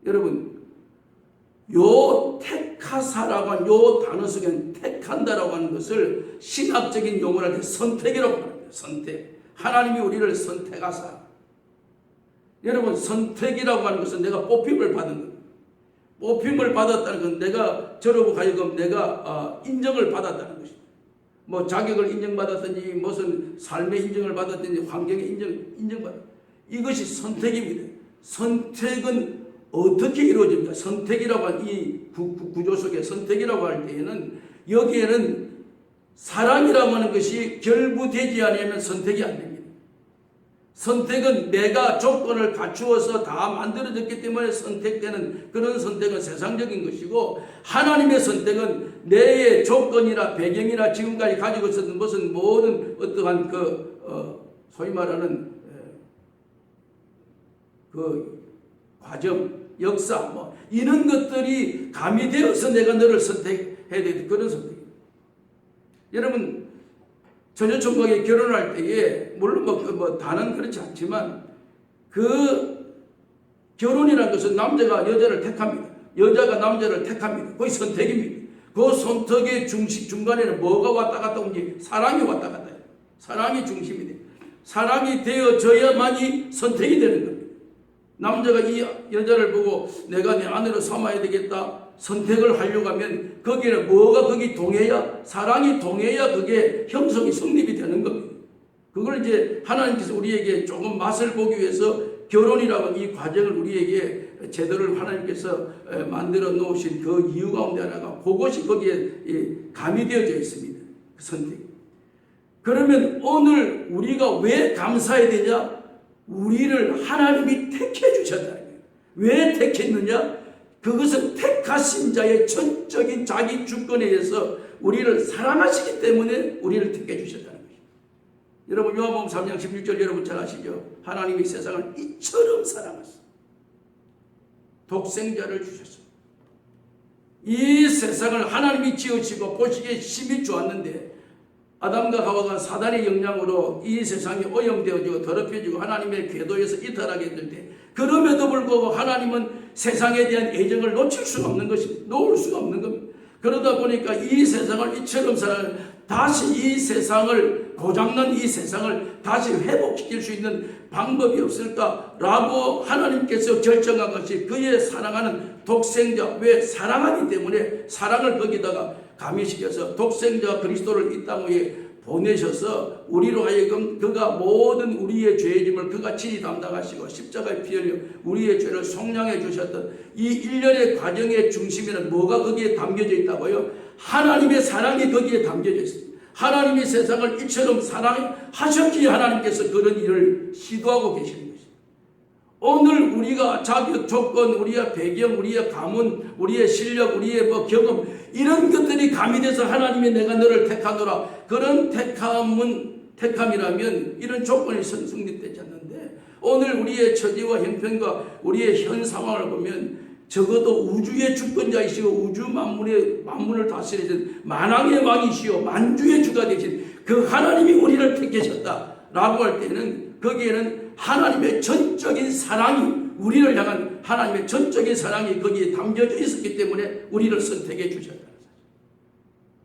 여러분, 요 택하사라고 하는 요 단어 속에는 택한다라고 하는 것을 신학적인 용어로 할 때 선택이라고 합니다. 선택. 하나님이 우리를 선택하사. 여러분, 선택이라고 하는 것은 내가 뽑힘을 받은 겁니다. 뽑힘을 받았다는 건 내가 저러고 하여금 내가 인정을 받았다는 것입니다. 뭐 자격을 인정받았든지 무슨 삶의 인정을 받았든지 환경의 인정받았. 이것이 선택입니다. 선택은 어떻게 이루어집니까? 선택이라고 하는 이 구조 속에 선택이라고 할 때에는 여기에는 사랑이라고 하는 것이 결부되지 않으면 선택이 안 됩니다. 선택은 내가 조건을 갖추어서 다 만들어졌기 때문에 선택되는 그런 선택은 세상적인 것이고, 하나님의 선택은 내의 조건이나 배경이나 지금까지 가지고 있었던 무슨 모든 어떠한 소위 말하는 그 과정, 역사, 뭐 이런 것들이 가미되어서 내가 너를 선택해야 되는 그런 선택입니다. 여러분, 처녀총각이 결혼할 때에 물론 뭐 다는 그렇지 않지만 그 결혼이라는 것은 남자가 여자를 택합니다. 여자가 남자를 택합니다. 그게 선택입니다. 그 선택의 중간에는 뭐가 왔다 갔다 온지 사랑이 왔다 갔다 해요. 사랑이 중심이 돼요. 사랑이 되어져야만이 선택이 되는 겁니다. 남자가 이 여자를 보고 내가 내 아내로 삼아야 되겠다 선택을 하려고 하면 거기는 뭐가 거기 동해야 사랑이 동해야 그게 형성이 성립이 되는 겁니다. 그걸 이제 하나님께서 우리에게 조금 맛을 보기 위해서 결혼이라는 이 과정을 우리에게 제도를 하나님께서 만들어 놓으신 그 이유 가운데 하나가 그것이 거기에 가미되어져 있습니다. 그 선택. 그러면 오늘 우리가 왜 감사해야 되냐? 우리를 하나님이 택해 주셨다는 거예요. 왜 택했느냐? 그것은 택하신 자의 전적인 자기 주권에 의해서 우리를 사랑하시기 때문에 우리를 택해 주셨다는 거예요. 여러분 요한복음 3장 16절 여러분 잘 아시죠? 하나님이 세상을 이처럼 사랑하셨어요. 독생자를 주셨어요. 이 세상을 하나님이 지으시고 보시기에 심히 좋았는데 아담과 하와가 사단의 영향으로 이 세상이 오염되어지고 더럽혀지고 하나님의 궤도에서 이탈하게 했는데 그럼에도 불구하고 하나님은 세상에 대한 애정을 놓칠 수가 없는 것입니다. 놓을 수가 없는 겁니다. 그러다 보니까 이 세상을 이처럼 다시 이 세상을 고장난 이 세상을 다시 회복시킬 수 있는 방법이 없을까라고 하나님께서 결정한 것이 그의 사랑하는 독생자. 왜? 사랑하기 때문에 사랑을 거기다가 가미시켜서 독생자 그리스도를 이 땅 위에 보내셔서 우리로 하여금 그가 모든 우리의 죄의 짐을 그가 친히 담당하시고 십자가에 피 흘려 우리의 죄를 속량해 주셨던 이 일련의 과정의 중심에는 뭐가 거기에 담겨져 있다고요? 하나님의 사랑이 거기에 담겨져 있습니다. 하나님이 세상을 이처럼 사랑하셨기에 하나님께서 그런 일을 시도하고 계시는 것입니다. 오늘 우리가 자격, 조건, 우리의 배경, 우리의 가문, 우리의 실력, 우리의 경험 이런 것들이 가미돼서 하나님이 내가 너를 택하노라 그런 택함이라면 이런 조건이 성립되지 않는데 오늘 우리의 처지와 형편과 우리의 현 상황을 보면 적어도 우주의 주권자이시고 우주 만문을 다스리신 만왕의 왕이시오 만주의 주가 되신 그 하나님이 우리를 택하셨다라고 할 때는 거기에는 하나님의 전적인 사랑이 우리를 향한 하나님의 전적인 사랑이 거기에 담겨져 있었기 때문에 우리를 선택해 주셨다는 사실.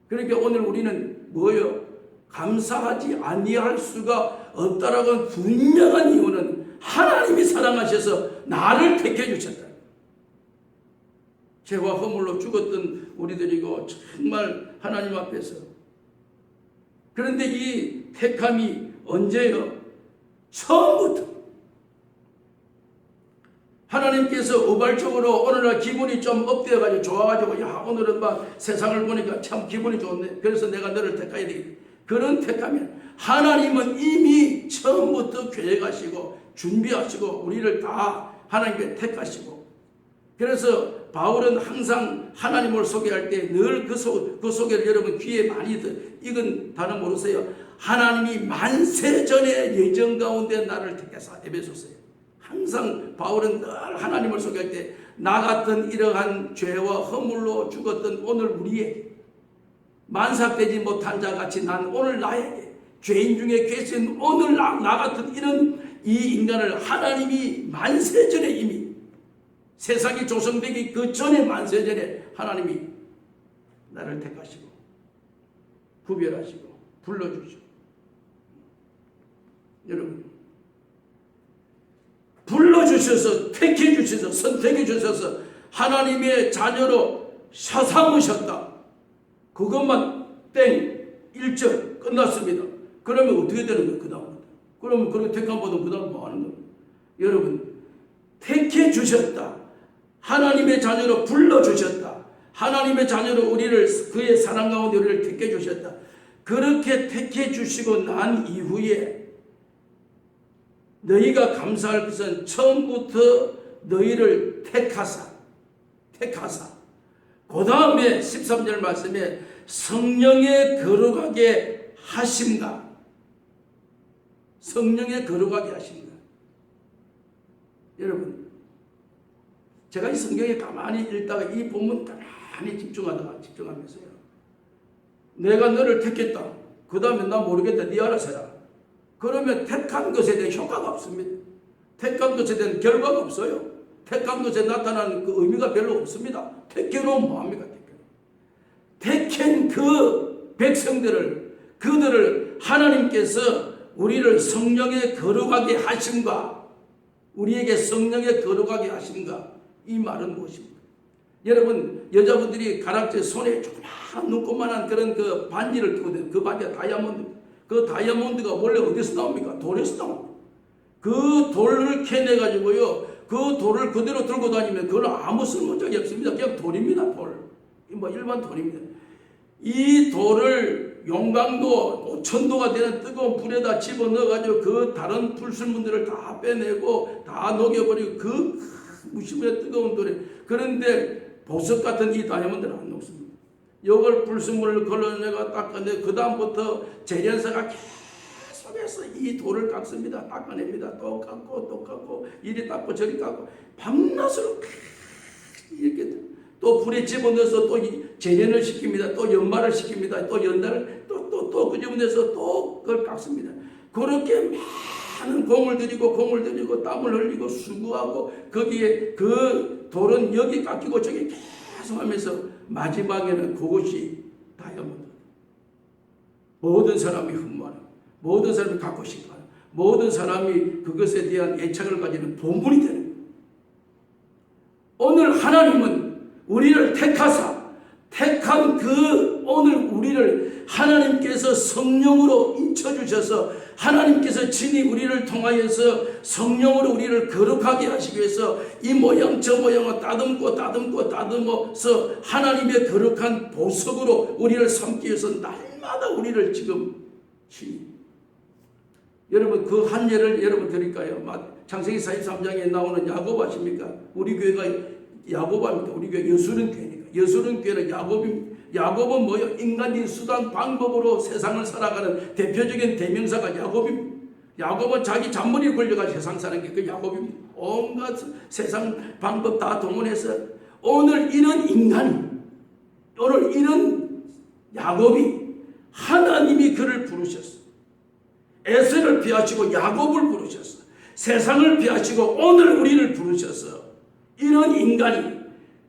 그러니까 오늘 우리는 뭐예요? 감사하지 아니할 수가 없다라고 하는 분명한 이유는 하나님이 사랑하셔서 나를 택해 주셨다. 죄와 허물로 죽었던 우리들이고 정말 하나님 앞에서 그런데 이 택함이 언제요? 처음부터 하나님께서 우발적으로 오늘날 기분이 좀 업되어가지고 좋아가지고 야 오늘은 막 세상을 보니까 참 기분이 좋네 그래서 내가 너를 택해야 되겠다 그런 택함이 하나님은 이미 처음부터 계획하시고 준비하시고 우리를 다 하나님께 택하시고 그래서 바울은 항상 하나님을 소개할 때 늘 그 소개를 여러분 귀에 많이 이건 다른 모르세요. 하나님이 만세전의 예정 가운데 나를 택해서 에베소서에 항상 바울은 늘 하나님을 소개할 때 나 같은 이러한 죄와 허물로 죽었던 오늘 우리에게 만삭되지 못한 자 같이 난 오늘 나에게 죄인 중에 계신 오늘 나 같은 이런 이 인간을 하나님이 만세전에 이미 세상이 조성되기 그 전에 만세전에 하나님이 나를 택하시고 구별하시고 불러주시고 여러분 불러주셔서 택해 주셔서 선택해 주셔서 하나님의 자녀로 삼으셨다. 그것만 땡 1점 끝났습니다. 그러면 어떻게 되는 거예요? 그 다음부터 그러면 그런 택함 받으면 그 다음 뭐 하는 거예요? 여러분 택해 주셨다. 하나님의 자녀로 불러주셨다. 하나님의 자녀로 우리를 그의 사랑 가운데 우리를 택해 주셨다. 그렇게 택해 주시고 난 이후에 너희가 감사할 것은 처음부터 너희를 택하사 그 다음에 13절 말씀에 성령에 거룩하게 하신다. 성령에 거룩하게 하신다. 여러분 제가 이 성경에 가만히 읽다가 이 본문 가만히 집중하면서요. 내가 너를 택했다. 그 다음에 나 모르겠다. 네 알아서 해라. 그러면 택한 것에 대한 효과가 없습니다. 택한 것에 대한 결과가 없어요. 택한 것에 나타나는 그 의미가 별로 없습니다. 택해놓으면 뭐합니까? 그 백성들을 그들을 하나님께서 우리를 성령에 거룩하게 하심과 우리에게 성령에 거룩하게 하심과 이 말은 무엇입니까? 여러분 여자분들이 가락지 손에 조그마한 눈곱만한 그런 그 반지를 끼거든요. 그 반지가 다이아몬드. 그 다이아몬드가 원래 어디서 나옵니까? 돌에서 나옵니다. 그 돌을 캐내가지고요. 그 돌을 그대로 들고 다니면 그건 아무 쓸모적이 없습니다. 그냥 돌입니다. 돌. 뭐 일반 돌입니다. 이 돌을 용광도 5000도가 되는 뜨거운 불에다 집어넣어가지고 그 다른 불순물들을 다 빼내고 다 녹여버리고 그 무시무시한 뜨거운 돌에 그런데 보석 같은 이 다이아몬드는 안 녹습니다. 이걸 불순물을 걸러내가 닦아내 그 다음부터 재련사가 계속해서 이 돌을 깎습니다. 닦아냅니다. 또 깎고 또 깎고 이리 닦고 저리 깎고 밤낮으로 이렇게 또 불에 집어넣어서 또 재련을 시킵니다. 또 연말을 시킵니다. 또 연달을 또 끄집어내서 또 그걸 깎습니다. 그렇게 많은 공을 들이고 땀을 흘리고 수고하고 거기에 그 돌은 여기 깎이고 저기 계속 하면서 마지막에는 그것이 다이아몬드. 모든 사람이 흠모하는, 모든 사람이 갖고 싶어하는, 모든 사람이 그것에 대한 애착을 가지는 보물이 되는 거예요. 오늘 하나님은 우리를 택한 그 오늘 우리를 하나님께서 성령으로 인쳐주셔서 하나님께서 친히 우리를 통하여서 성령으로 우리를 거룩하게 하시기 위해서 이 모양 저 모양을 다듬어서 하나님의 거룩한 보석으로 우리를 삼기 위해서 날마다 우리를 지금 친히 여러분 그 한 예를 여러분 드릴까요? 창세기 43장에 나오는 야곱 아십니까? 우리 교회가 야곱입니다. 우리 교회 여수른 교회니까. 여수른 교회는 야곱은 뭐요? 인간적인 수단 방법으로 세상을 살아가는 대표적인 대명사가 야곱입니다. 야곱은 자기 잔머리에 걸려가지고 세상 사는 게 그 야곱입니다. 온갖 세상 방법 다 동원해서 오늘 이런 인간이 오늘 이런 야곱이 하나님이 그를 부르셨어. 에서를 피하시고 야곱을 부르셨어. 세상을 피하시고 오늘 우리를 부르셔서 이런 인간이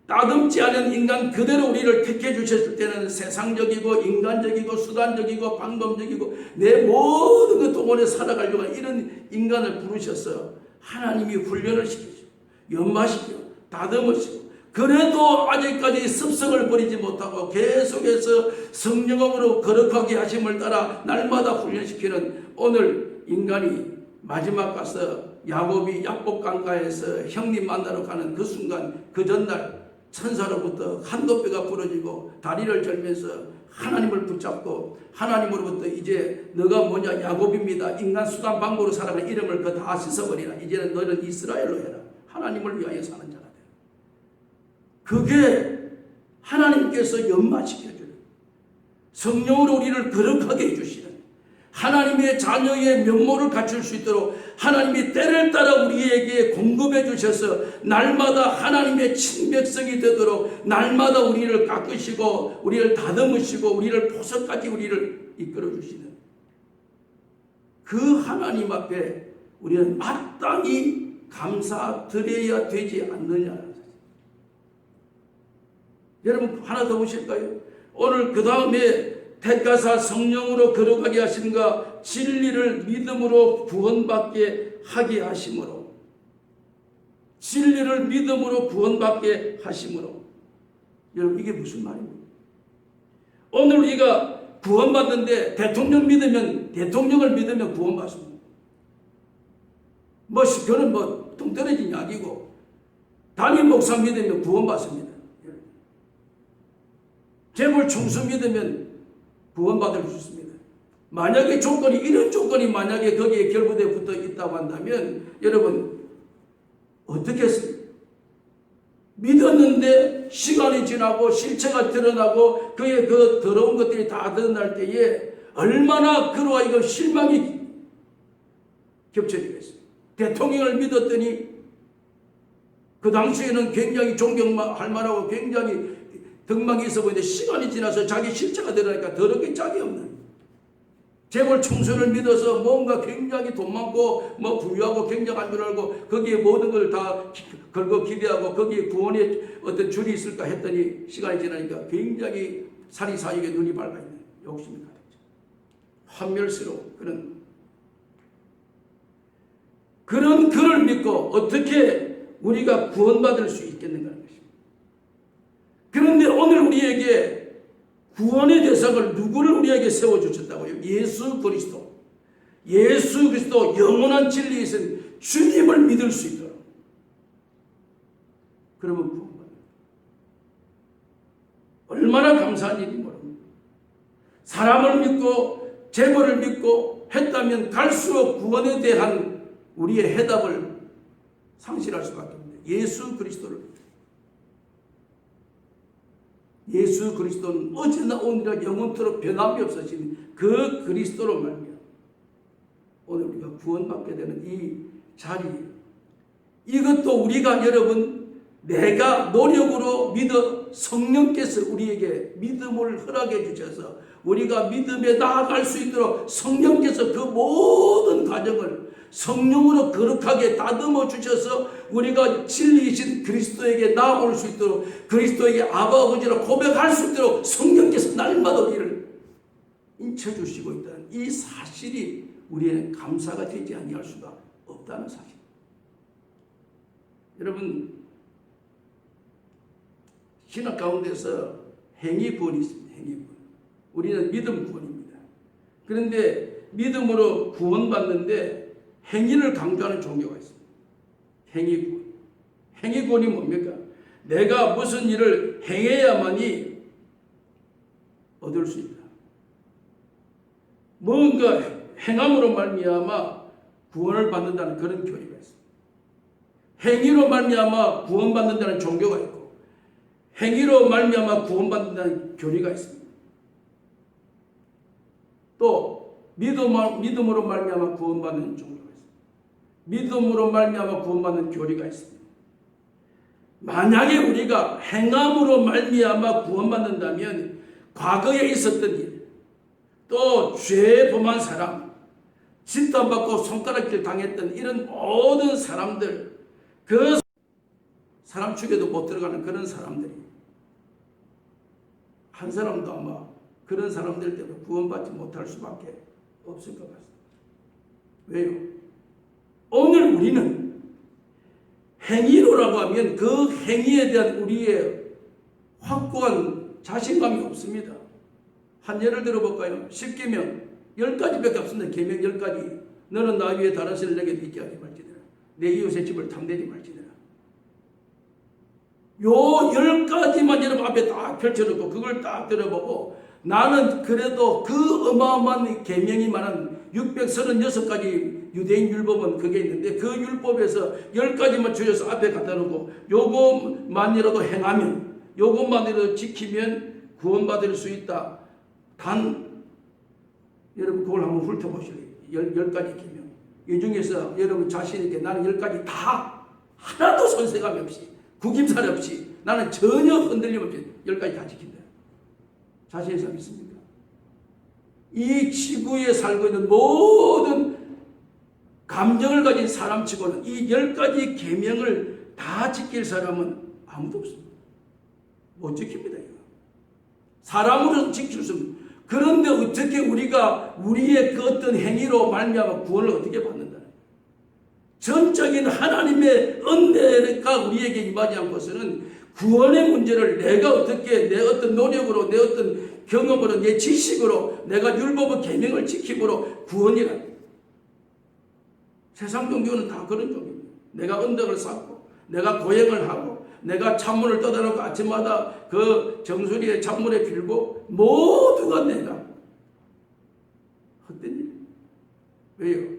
따듬지 않은 인간 그대로 우리를 택해 주셨을 때는 세상적이고 인간적이고 수단적이고 방법적이고 내 모든 것 동원해 살아가려고 하는 이런 인간을 부르셔서 하나님이 훈련을 시키죠. 연마시켜 다듬으시고 그래도 아직까지 습성을 버리지 못하고 계속해서 성령으로 거룩하게 하심을 따라 날마다 훈련시키는 오늘 인간이 마지막 가서 야곱이 약복강가에서 형님 만나러 가는 그 순간 그 전날 천사로부터 한도뼈가 부러지고 다리를 절면서 하나님을 붙잡고 하나님으로부터 이제 너가 뭐냐 야곱입니다. 인간 수단 방법으로 살아가는 이름을 그 다 씻어버리라. 이제는 너는 이스라엘로 해라. 하나님을 위하여 사는 자가 되라. 그게 하나님께서 연마시켜주는 성령으로 우리를 거룩하게 해주시는 하나님의 자녀의 면모를 갖출 수 있도록 하나님이 때를 따라 우리에게 공급해 주셔서 날마다 하나님의 친백성이 되도록 날마다 우리를 깎으시고 우리를 다듬으시고 우리를 보석같이 우리를 이끌어 주시는 그 하나님 앞에 우리는 마땅히 감사드려야 되지 않느냐는 사실. 여러분 하나 더 보실까요? 오늘 그 다음에 택하사 성령으로 거룩하게 하심과 진리를 믿음으로 구원받게 하게 하심으로 진리를 믿음으로 구원받게 하심으로 여러분 이게 무슨 말입니까? 오늘 우리가 구원받는데 대통령을 믿으면 구원받습니다. 그는 tung 떨어진 약이고 담임 목사 믿으면 구원받습니다. 재물 총수 믿으면 구원받을 수 있습니다. 만약에 이런 조건이 만약에 거기에 결부되어 붙어 있다고 한다면 여러분 어떻게 했습니까? 믿었는데 시간이 지나고 실체가 드러나고 그의 그 더러운 것들이 다 드러날 때에 얼마나 그와 이거 실망이 겹쳐지겠습니까? 대통령을 믿었더니 그 당시에는 굉장히 존경할 만하고 굉장히 덕망이 있어 보이는데 시간이 지나서 자기 실체가 드러나니까 더럽게 짝이 없는 재벌 총수를 믿어서 뭔가 굉장히 돈 많고 뭐 부유하고 굉장한 줄 알고 거기에 모든 걸 다 걸고 기대하고 거기에 구원의 어떤 줄이 있을까 했더니 시간이 지나니까 굉장히 사리사욕에 눈이 밝아 있는 욕심이 가득죠. 환멸스러운 그런 그를 믿고 어떻게 우리가 구원받을 수 있겠는가 하는 것입니다. 그런데 오늘 우리에게 구원의 대상을 누구를 우리에게 세워주셨다고요? 예수 그리스도. 예수 그리스도 영원한 진리에 있는 주님을 믿을 수 있도록. 그러면 구원받는다. 얼마나 감사한 일이 모릅니다. 사람을 믿고 재물을 믿고 했다면 갈수록 구원에 대한 우리의 해답을 상실할 수밖에 없습니다. 예수 그리스도를 믿습니다. 예수 그리스도는 어제나 오늘이나 영원토록 변함이 없으신 그 그리스도로 말미암아 오늘 우리가 구원받게 되는 이 자리, 이것도 우리가 여러분 내가 노력으로 믿어 성령께서 우리에게 믿음을 허락해 주셔서 우리가 믿음에 나아갈 수 있도록 성령께서 그 모든 과정을 성령으로 거룩하게 다듬어 주셔서 우리가 진리이신 그리스도에게 나아올 수 있도록 그리스도에게 아바 아버지라 고백할 수 있도록 성령께서 날마다 우리를 인쳐주시고 있다는 이 사실이 우리에는 감사가 되지 아니할 수가 없다는 사실. 여러분 신학 가운데서 행위 구원이 있습니다. 행위 구원. 우리는 믿음 구원입니다. 그런데 믿음으로 구원받는데 행위를 강조하는 종교가 있습니다. 행위 구원. 행위 구원이 뭡니까? 내가 무슨 일을 행해야만이 얻을 수 있다. 뭔가 행함으로 말미암아 구원을 받는다는 그런 교리가 있습니다. 행위로 말미암아 구원받는다는 종교가 있고 행위로 말미암아 구원받는다는 교리가 있습니다. 또 믿음으로 말미암아 구원받는 종교가 있습니다. 믿음으로 말미암아 구원받는 교리가 있습니다. 만약에 우리가 행함으로 말미암아 구원받는다면 과거에 있었던 일, 또 죄 범한 사람, 진단받고 손가락질 당했던 이런 모든 사람들, 그 사람 축에도 못 들어가는 그런 사람들이 한 사람도 아마 그런 사람들 때문에 구원받지 못할 수밖에 없을 것 같습니다. 왜요? 오늘 우리는 행위로라고 하면 그 행위에 대한 우리의 확고한 자신감이 없습니다. 한 예를 들어볼까요? 10계명 10가지밖에 없습니다. 계명 10가지. 너는 나 위에 다른 신을 내게 믿지 하지 말지니라. 내 이웃의 집을 탐내지 말지니라. 요 10가지만 여러분 앞에 딱 펼쳐놓고 그걸 딱 들어보고 나는 그래도 그 어마어마한 계명이 많은 636가지 유대인 율법은 그게 있는데 그 율법에서 10가지만 주셔서 앞에 갖다 놓고 요것만이라도 행하면 요것만이라도 지키면 구원받을 수 있다. 단 여러분 그걸 한번 훑어보실래요? 10가지 계명. 이 중에서 여러분 자신에게 나는 10가지 다 하나도 손색함이 없이 구김살 없이 나는 전혀 흔들림 없이 10가지 다 지킨다. 자신의 삶 있습니까? 이 지구에 살고 있는 모든 감정을 가진 사람치고는 이 10가지 계명을 다 지킬 사람은 아무도 없습니다. 못 지킵니다. 이거. 사람으로는 지킬 수 없습니다. 그런데 어떻게 우리가 우리의 그 어떤 행위로 말미암아 구원을 어떻게 받는다? 전적인 하나님의 은혜가 우리에게 임하지 않고서는 구원의 문제를 내가 어떻게 내 어떤 노력으로 내 어떤 경험으로 내 지식으로 내가 율법의 계명을 지킴으로 구원이라. 세상 종교는 다 그런 종교입니다. 내가 언덕을 쌓고 내가 고행을 하고 내가 찬물을 떠다놓고 아침마다 그 정수리에 찬물에 빌고 모두가 내가 헛된 일. 왜요?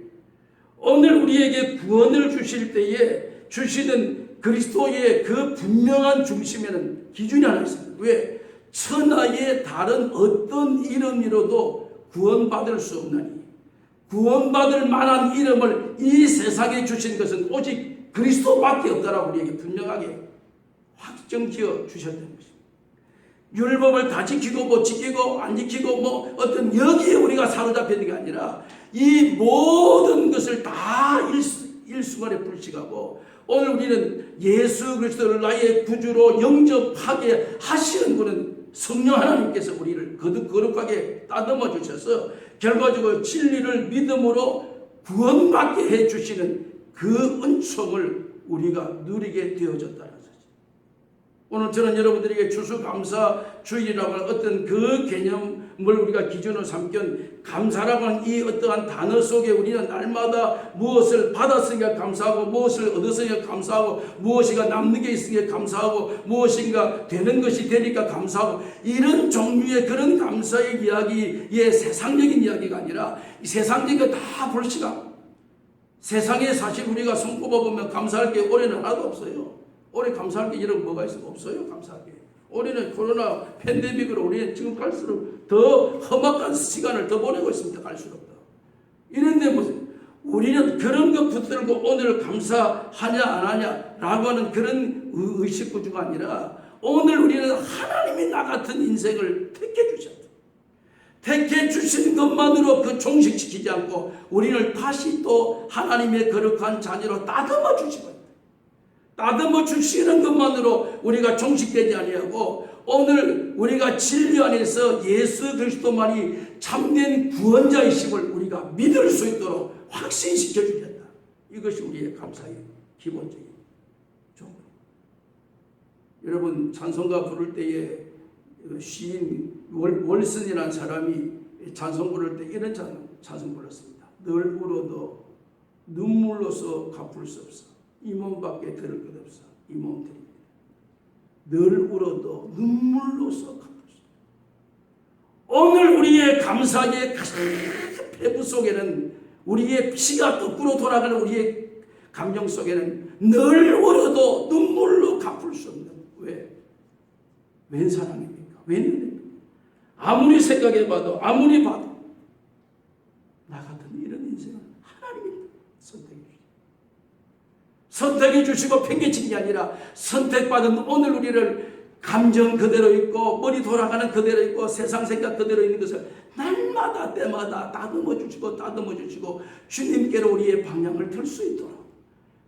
오늘 우리에게 구원을 주실 때에 주시는 그리스도의 그 분명한 중심에는 기준이 하나 있습니다. 왜? 천하의 다른 어떤 이름이로도 구원받을 수 없나니 구원받을 만한 이름을 이 세상에 주신 것은 오직 그리스도밖에 없다라고 우리에게 분명하게 확정지어 주셨다는 것입니다. 율법을 다 지키고 못 지키고 안 지키고 뭐 어떤 여기에 우리가 사로잡히는 게 아니라 이 모든 것을 다 일순간에 불식하고 오늘 우리는 예수 그리스도를 나의 구주로 영접하게 하시는 분은 성령 하나님께서 우리를 거룩하게 따듬어 주셔서 결과적으로 진리를 믿음으로 구원받게 해주시는 그 은총을 우리가 누리게 되어졌다는 거죠. 오늘 저는 여러분들에게 추수감사주일이라고 하는 어떤 그 개념을 우리가 기준으로 삼견 감사라고 하는 이 어떠한 단어 속에 우리는 날마다 무엇을 받았으니까 감사하고 무엇을 얻었으니까 감사하고 무엇인가 남는 게 있으니까 감사하고 무엇인가 되는 것이 되니까 감사하고 이런 종류의 그런 감사의 이야기의 세상적인 이야기가 아니라 이 세상적인 거 다 불시간 세상에 사실 우리가 손꼽아 보면 감사할 게 올해는 하나도 없어요. 올해 감사할 게 이런 뭐가 있어? 없어요. 감사할 게. 올해는 코로나 팬데믹으로 우리는 지금 갈수록 더 험악한 시간을 더 보내고 있습니다. 갈수록 더. 이런데 무슨 우리는 그런 것 붙들고 오늘 감사하냐 안 하냐라고 하는 그런 의식 구조가 아니라 오늘 우리는 하나님이 나 같은 인생을 택해 주셨다. 택해 주신 것만으로 그 종식시키지 않고 우리를 다시 또 하나님의 거룩한 자녀로 따듬어 주시고 따듬어 주시는 것만으로 우리가 종식되지 아니하고 오늘 우리가 진리 안에서 예수 그리스도만이 참된 구원자이심을 우리가 믿을 수 있도록 확신시켜 주겠다. 이것이 우리의 감사의 기본적인 조건. 여러분 찬송가 부를 때에 시인 월슨이라는 사람이 찬송 부를 때 이런 찬송 불렀습니다. 늘 울어도 눈물로서 갚을 수 없어. 이 몸밖에 들을 것 없어. 이 몸 드립니다. 늘 울어도 눈물로서 갚을 수 없어. 오늘 우리의 감사의 배부 속에는 우리의 피가 거꾸로 돌아가는 우리의 감정 속에는 늘 울어도 눈물로 갚을 수 없는 웬 사랑입니까? 웬 은혜입니까? 아무리 생각해봐도 아무리 봐도 나 같은 이런 인생은 하나님이 선택해 주시고 팽개친 게 아니라 선택받은 오늘 우리를 감정 그대로 있고 머리 돌아가는 그대로 있고 세상 생각 그대로 있는 것을 날마다 때마다 다듬어 주시고 주님께로 우리의 방향을 틀 수 있도록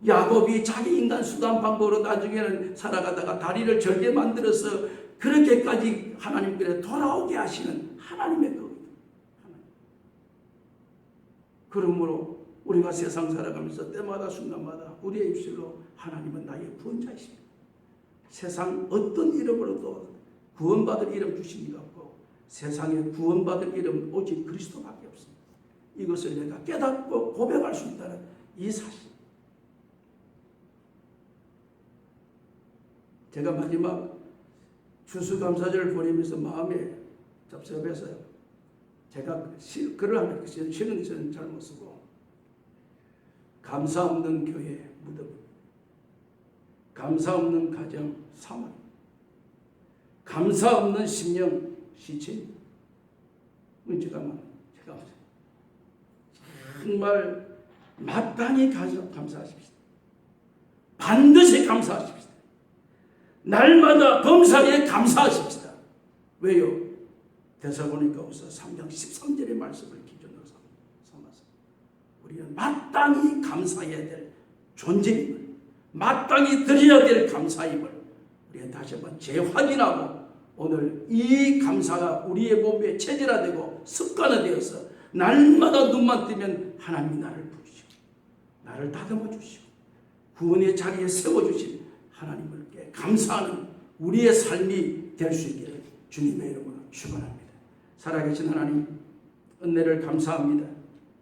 야곱이 자기 인간 수단 방법으로 나중에는 살아가다가 다리를 절개 만들어서 그렇게까지 하나님께로 돌아오게 하시는 하나님의 겁니다. 그러므로 우리가 세상 살아가면서 때마다 순간마다 우리의 입술로 하나님은 나의 구원자이십니다. 세상 어떤 이름으로도 구원받을 이름 주신 이가 없고 세상에 구원받을 이름 오직 그리스도밖에 없습니다. 이것을 내가 깨닫고 고백할 수 있다는 이 사실. 제가 마지막 추수감사절을 보내면서 마음에 섭섭해서요. 제가 글을 하나 쓰는 것은 잘못 쓰고 감사 없는 교회 무덤, 감사 없는 가정 사망, 감사 없는 심령 시체. 제가 정말 마땅히 감사하십시오. 반드시 감사하십시오. 날마다 범사에 감사하십시다. 왜요? 데살로니가후서 3장 13절의 말씀을 기준으로 삼아서 우리는 마땅히 감사해야 될 존재임을, 마땅히 드려야 될 감사임을 우리가 다시 한번 재확인하고 오늘 이 감사가 우리의 몸에 체질화되고 습관화되어서 날마다 눈만 뜨면 하나님이 나를 부르시고 나를 다듬어 주시고 구원의 자리에 세워주신 하나님께 감사하는 우리의 삶이 될 수 있기를 주님의 이름으로 축원합니다. 살아계신 하나님 은혜를 감사합니다.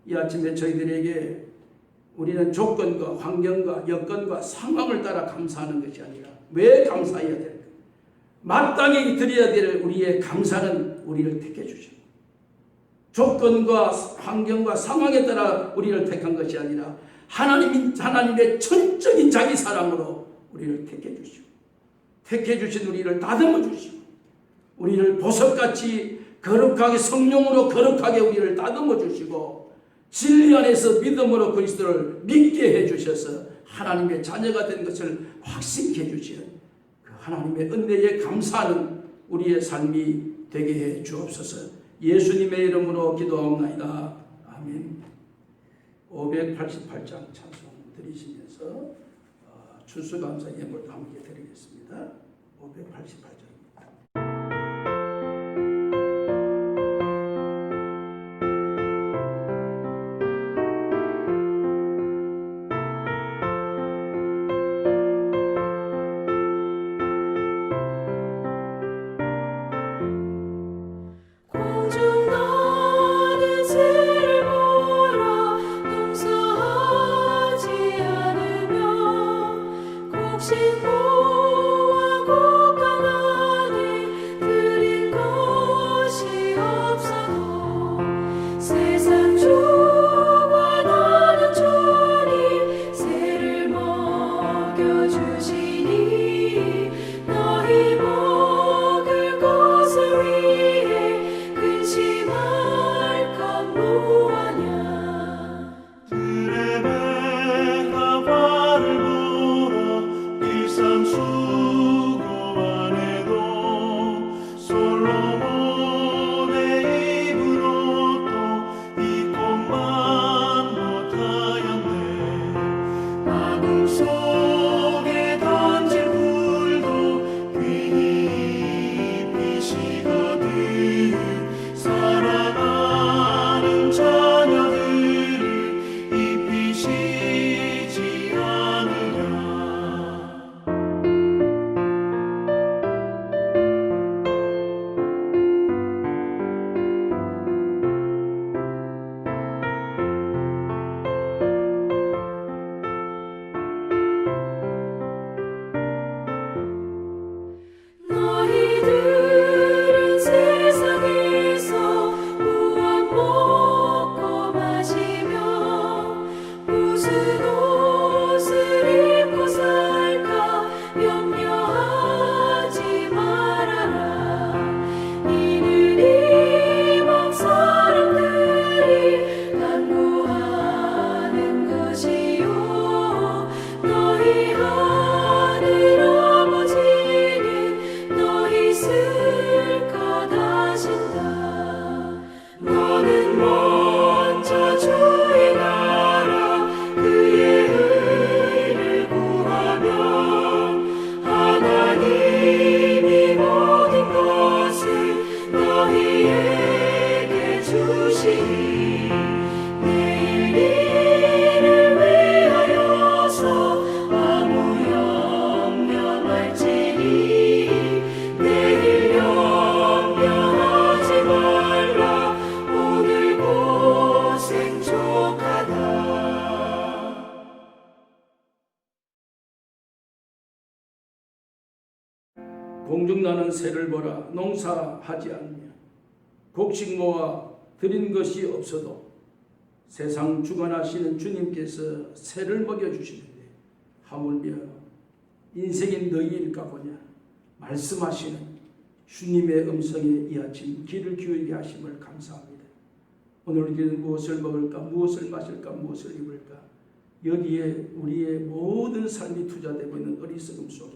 이 아침에 저희들에게 우리는 조건과 환경과 여건과 상황을 따라 감사하는 것이 아니라 왜 감사해야 될까? 마땅히 드려야 될 우리의 감사는 우리를 택해 주시고 조건과 환경과 상황에 따라 우리를 택한 것이 아니라 하나님의 천적인 자기 사랑으로 우리를 택해 주시고 택해 주신 우리를 다듬어 주시고 우리를 보석같이 거룩하게 성령으로 거룩하게 우리를 다듬어 주시고 진리 안에서 믿음으로 그리스도를 믿게 해 주셔서 하나님의 자녀가 된 것을 확신케 해 주시는 그 하나님의 은혜에 감사하는 우리의 삶이 되게 해 주옵소서. 예수님의 이름으로 기도하옵나이다. 아멘. 588장 찬송 드리시면서 추수감사 예물도 함께 드리겠습니다. 588장 우리에게 주시니 내일 일을 위하여서 아무 염려할지니 내일 염려하지 말라 오늘 고생 족하다. 공중 나는 새를 보라. 농사하지 않으며 곡식 모아 드린 것이 없어도 세상 주관하시는 주님께서 새를 먹여주시는데 하물며 인생이 너희일까 보냐 말씀하시는 주님의 음성에 이 아침 귀를 기울이게 하심을 감사합니다. 오늘 우리는 무엇을 먹을까, 무엇을 마실까, 무엇을 입을까, 여기에 우리의 모든 삶이 투자되고 있는 어리석음 속에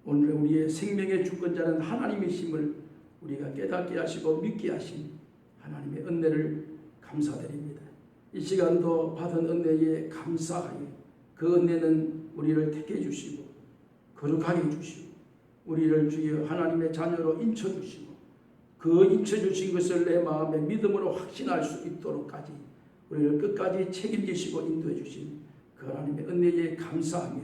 오늘 우리의 생명의 주권자는 하나님이심을 우리가 깨닫게 하시고 믿게 하신 하나님의 은혜를 감사드립니다. 이 시간도 받은 은혜에 감사하여 그 은혜는 우리를 택해 주시고 거룩하게 주시고 우리를 주여 하나님의 자녀로 인쳐주시고 그 인쳐주신 것을 내 마음의 믿음으로 확신할 수 있도록까지 우리를 끝까지 책임지시고 인도해 주신 그 하나님의 은혜에 감사하며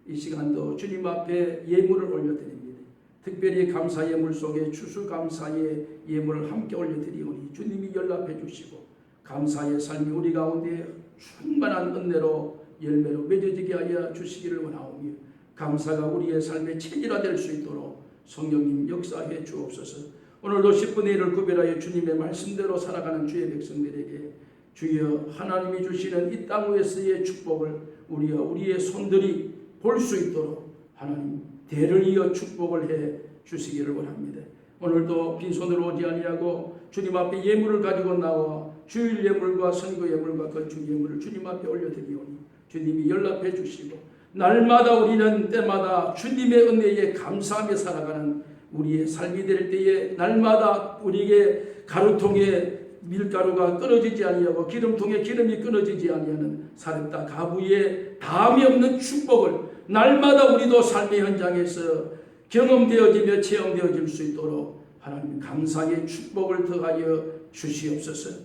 이 시간도 주님 앞에 예물을 올려드립니다. 특별히 감사 예물 속에 추수감사의 예물을 함께 올려드리오니 주님이 연락해 주시고 감사의 삶이 우리 가운데 충만한 은혜로 열매로 맺어지게 하여 주시기를 원하오며 감사가 우리의 삶의 체질화될 수 있도록 성령님 역사해 주옵소서. 오늘도 10분의 1을 구별하여 주님의 말씀대로 살아가는 주의 백성들에게 주여 하나님이 주시는 이 땅 위에서의 축복을 우리와 우리의 손들이 볼 수 있도록 하나님 대를 이어 축복을 해 주시기를 원합니다. 오늘도 빈손으로 오지 아니하고 주님 앞에 예물을 가지고 나와 주일 예물과 선거 예물과 건축 예물을 주님 앞에 올려드리오니 주님이 연락해 주시고 날마다 우리는 때마다 주님의 은혜에 감사하며 살아가는 우리의 삶이 될 때에 날마다 우리에게 가루통에 밀가루가 끊어지지 아니하고 기름통에 기름이 끊어지지 아니하는 사렙다 가부의 다함이 없는 축복을 날마다 우리도 삶의 현장에서 경험되어지며 체험되어질 수 있도록 하나님 감사의 축복을 더하여 주시옵소서.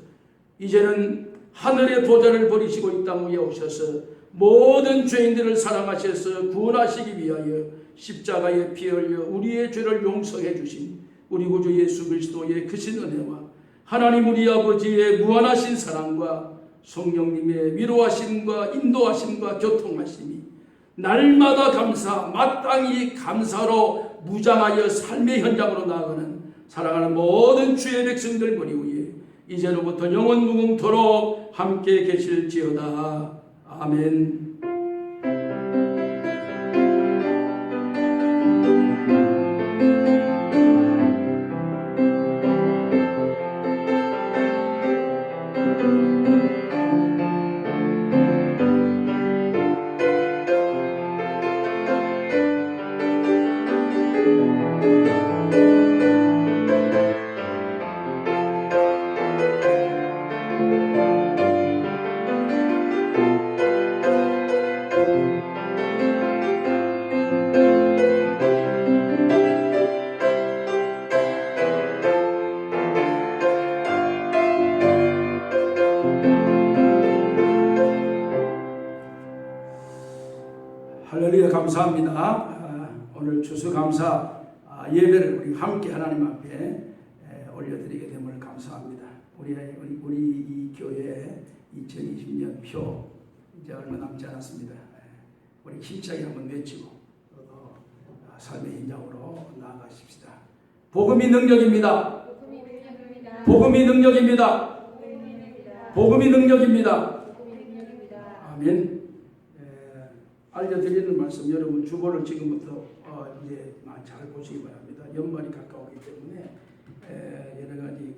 이제는 하늘의 보좌를 버리시고 이 땅 위에 오셔서 모든 죄인들을 사랑하셔서 구원하시기 위하여 십자가에 피 흘려 우리의 죄를 용서해 주신 우리 구주 예수 그리스도의 크신 은혜와 하나님 우리 아버지의 무한하신 사랑과 성령님의 위로하심과 인도하심과 교통하심이 날마다 감사, 마땅히 감사로 무장하여 삶의 현장으로 나아가는 사랑하는 모든 주의 백성들 머리 위에 이제로부터 영원 무궁토록 함께 계실지어다. 아멘. 할렐루야 감사합니다. 오늘 추수감사 예배를 우리 함께 하나님 앞에 올려드리게 됨을 감사합니다. 우리 이 교회 2020년 표 이제 얼마 남지 않았습니다. 우리 힘차게 한번 외치고 삶의 현장으로 나아가십시다. 복음이 능력입니다. 복음이 능력입니다. 복음이 능력입니다. 아멘. 알려드리는 말씀 여러분 주보를 지금부터 이제 잘 보시기 바랍니다. 연말이 가까우기 때문에 여러 가지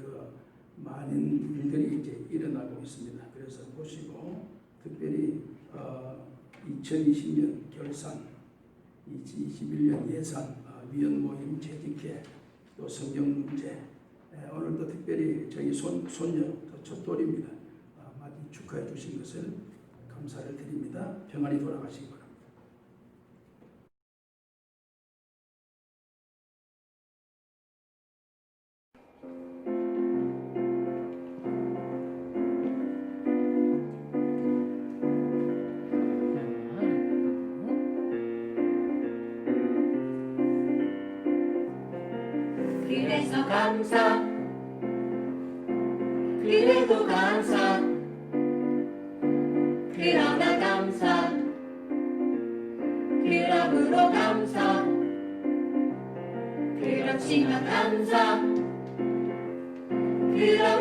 많은 일들이 이제 일어나고 있습니다. 그래서 보시고 특별히 2020년 결산, 2021년 예산, 위원 모임 재직회, 또 성경 문제, 오늘도 특별히 저희 손녀 첫돌입니다. 많이 축하해 주신 것을 감사를 드립니다. 평안히 돌아가시기 바랍니다. 감사 그래도 감사 그러나 감사 그러므로 감사 그렇지만 감사 그러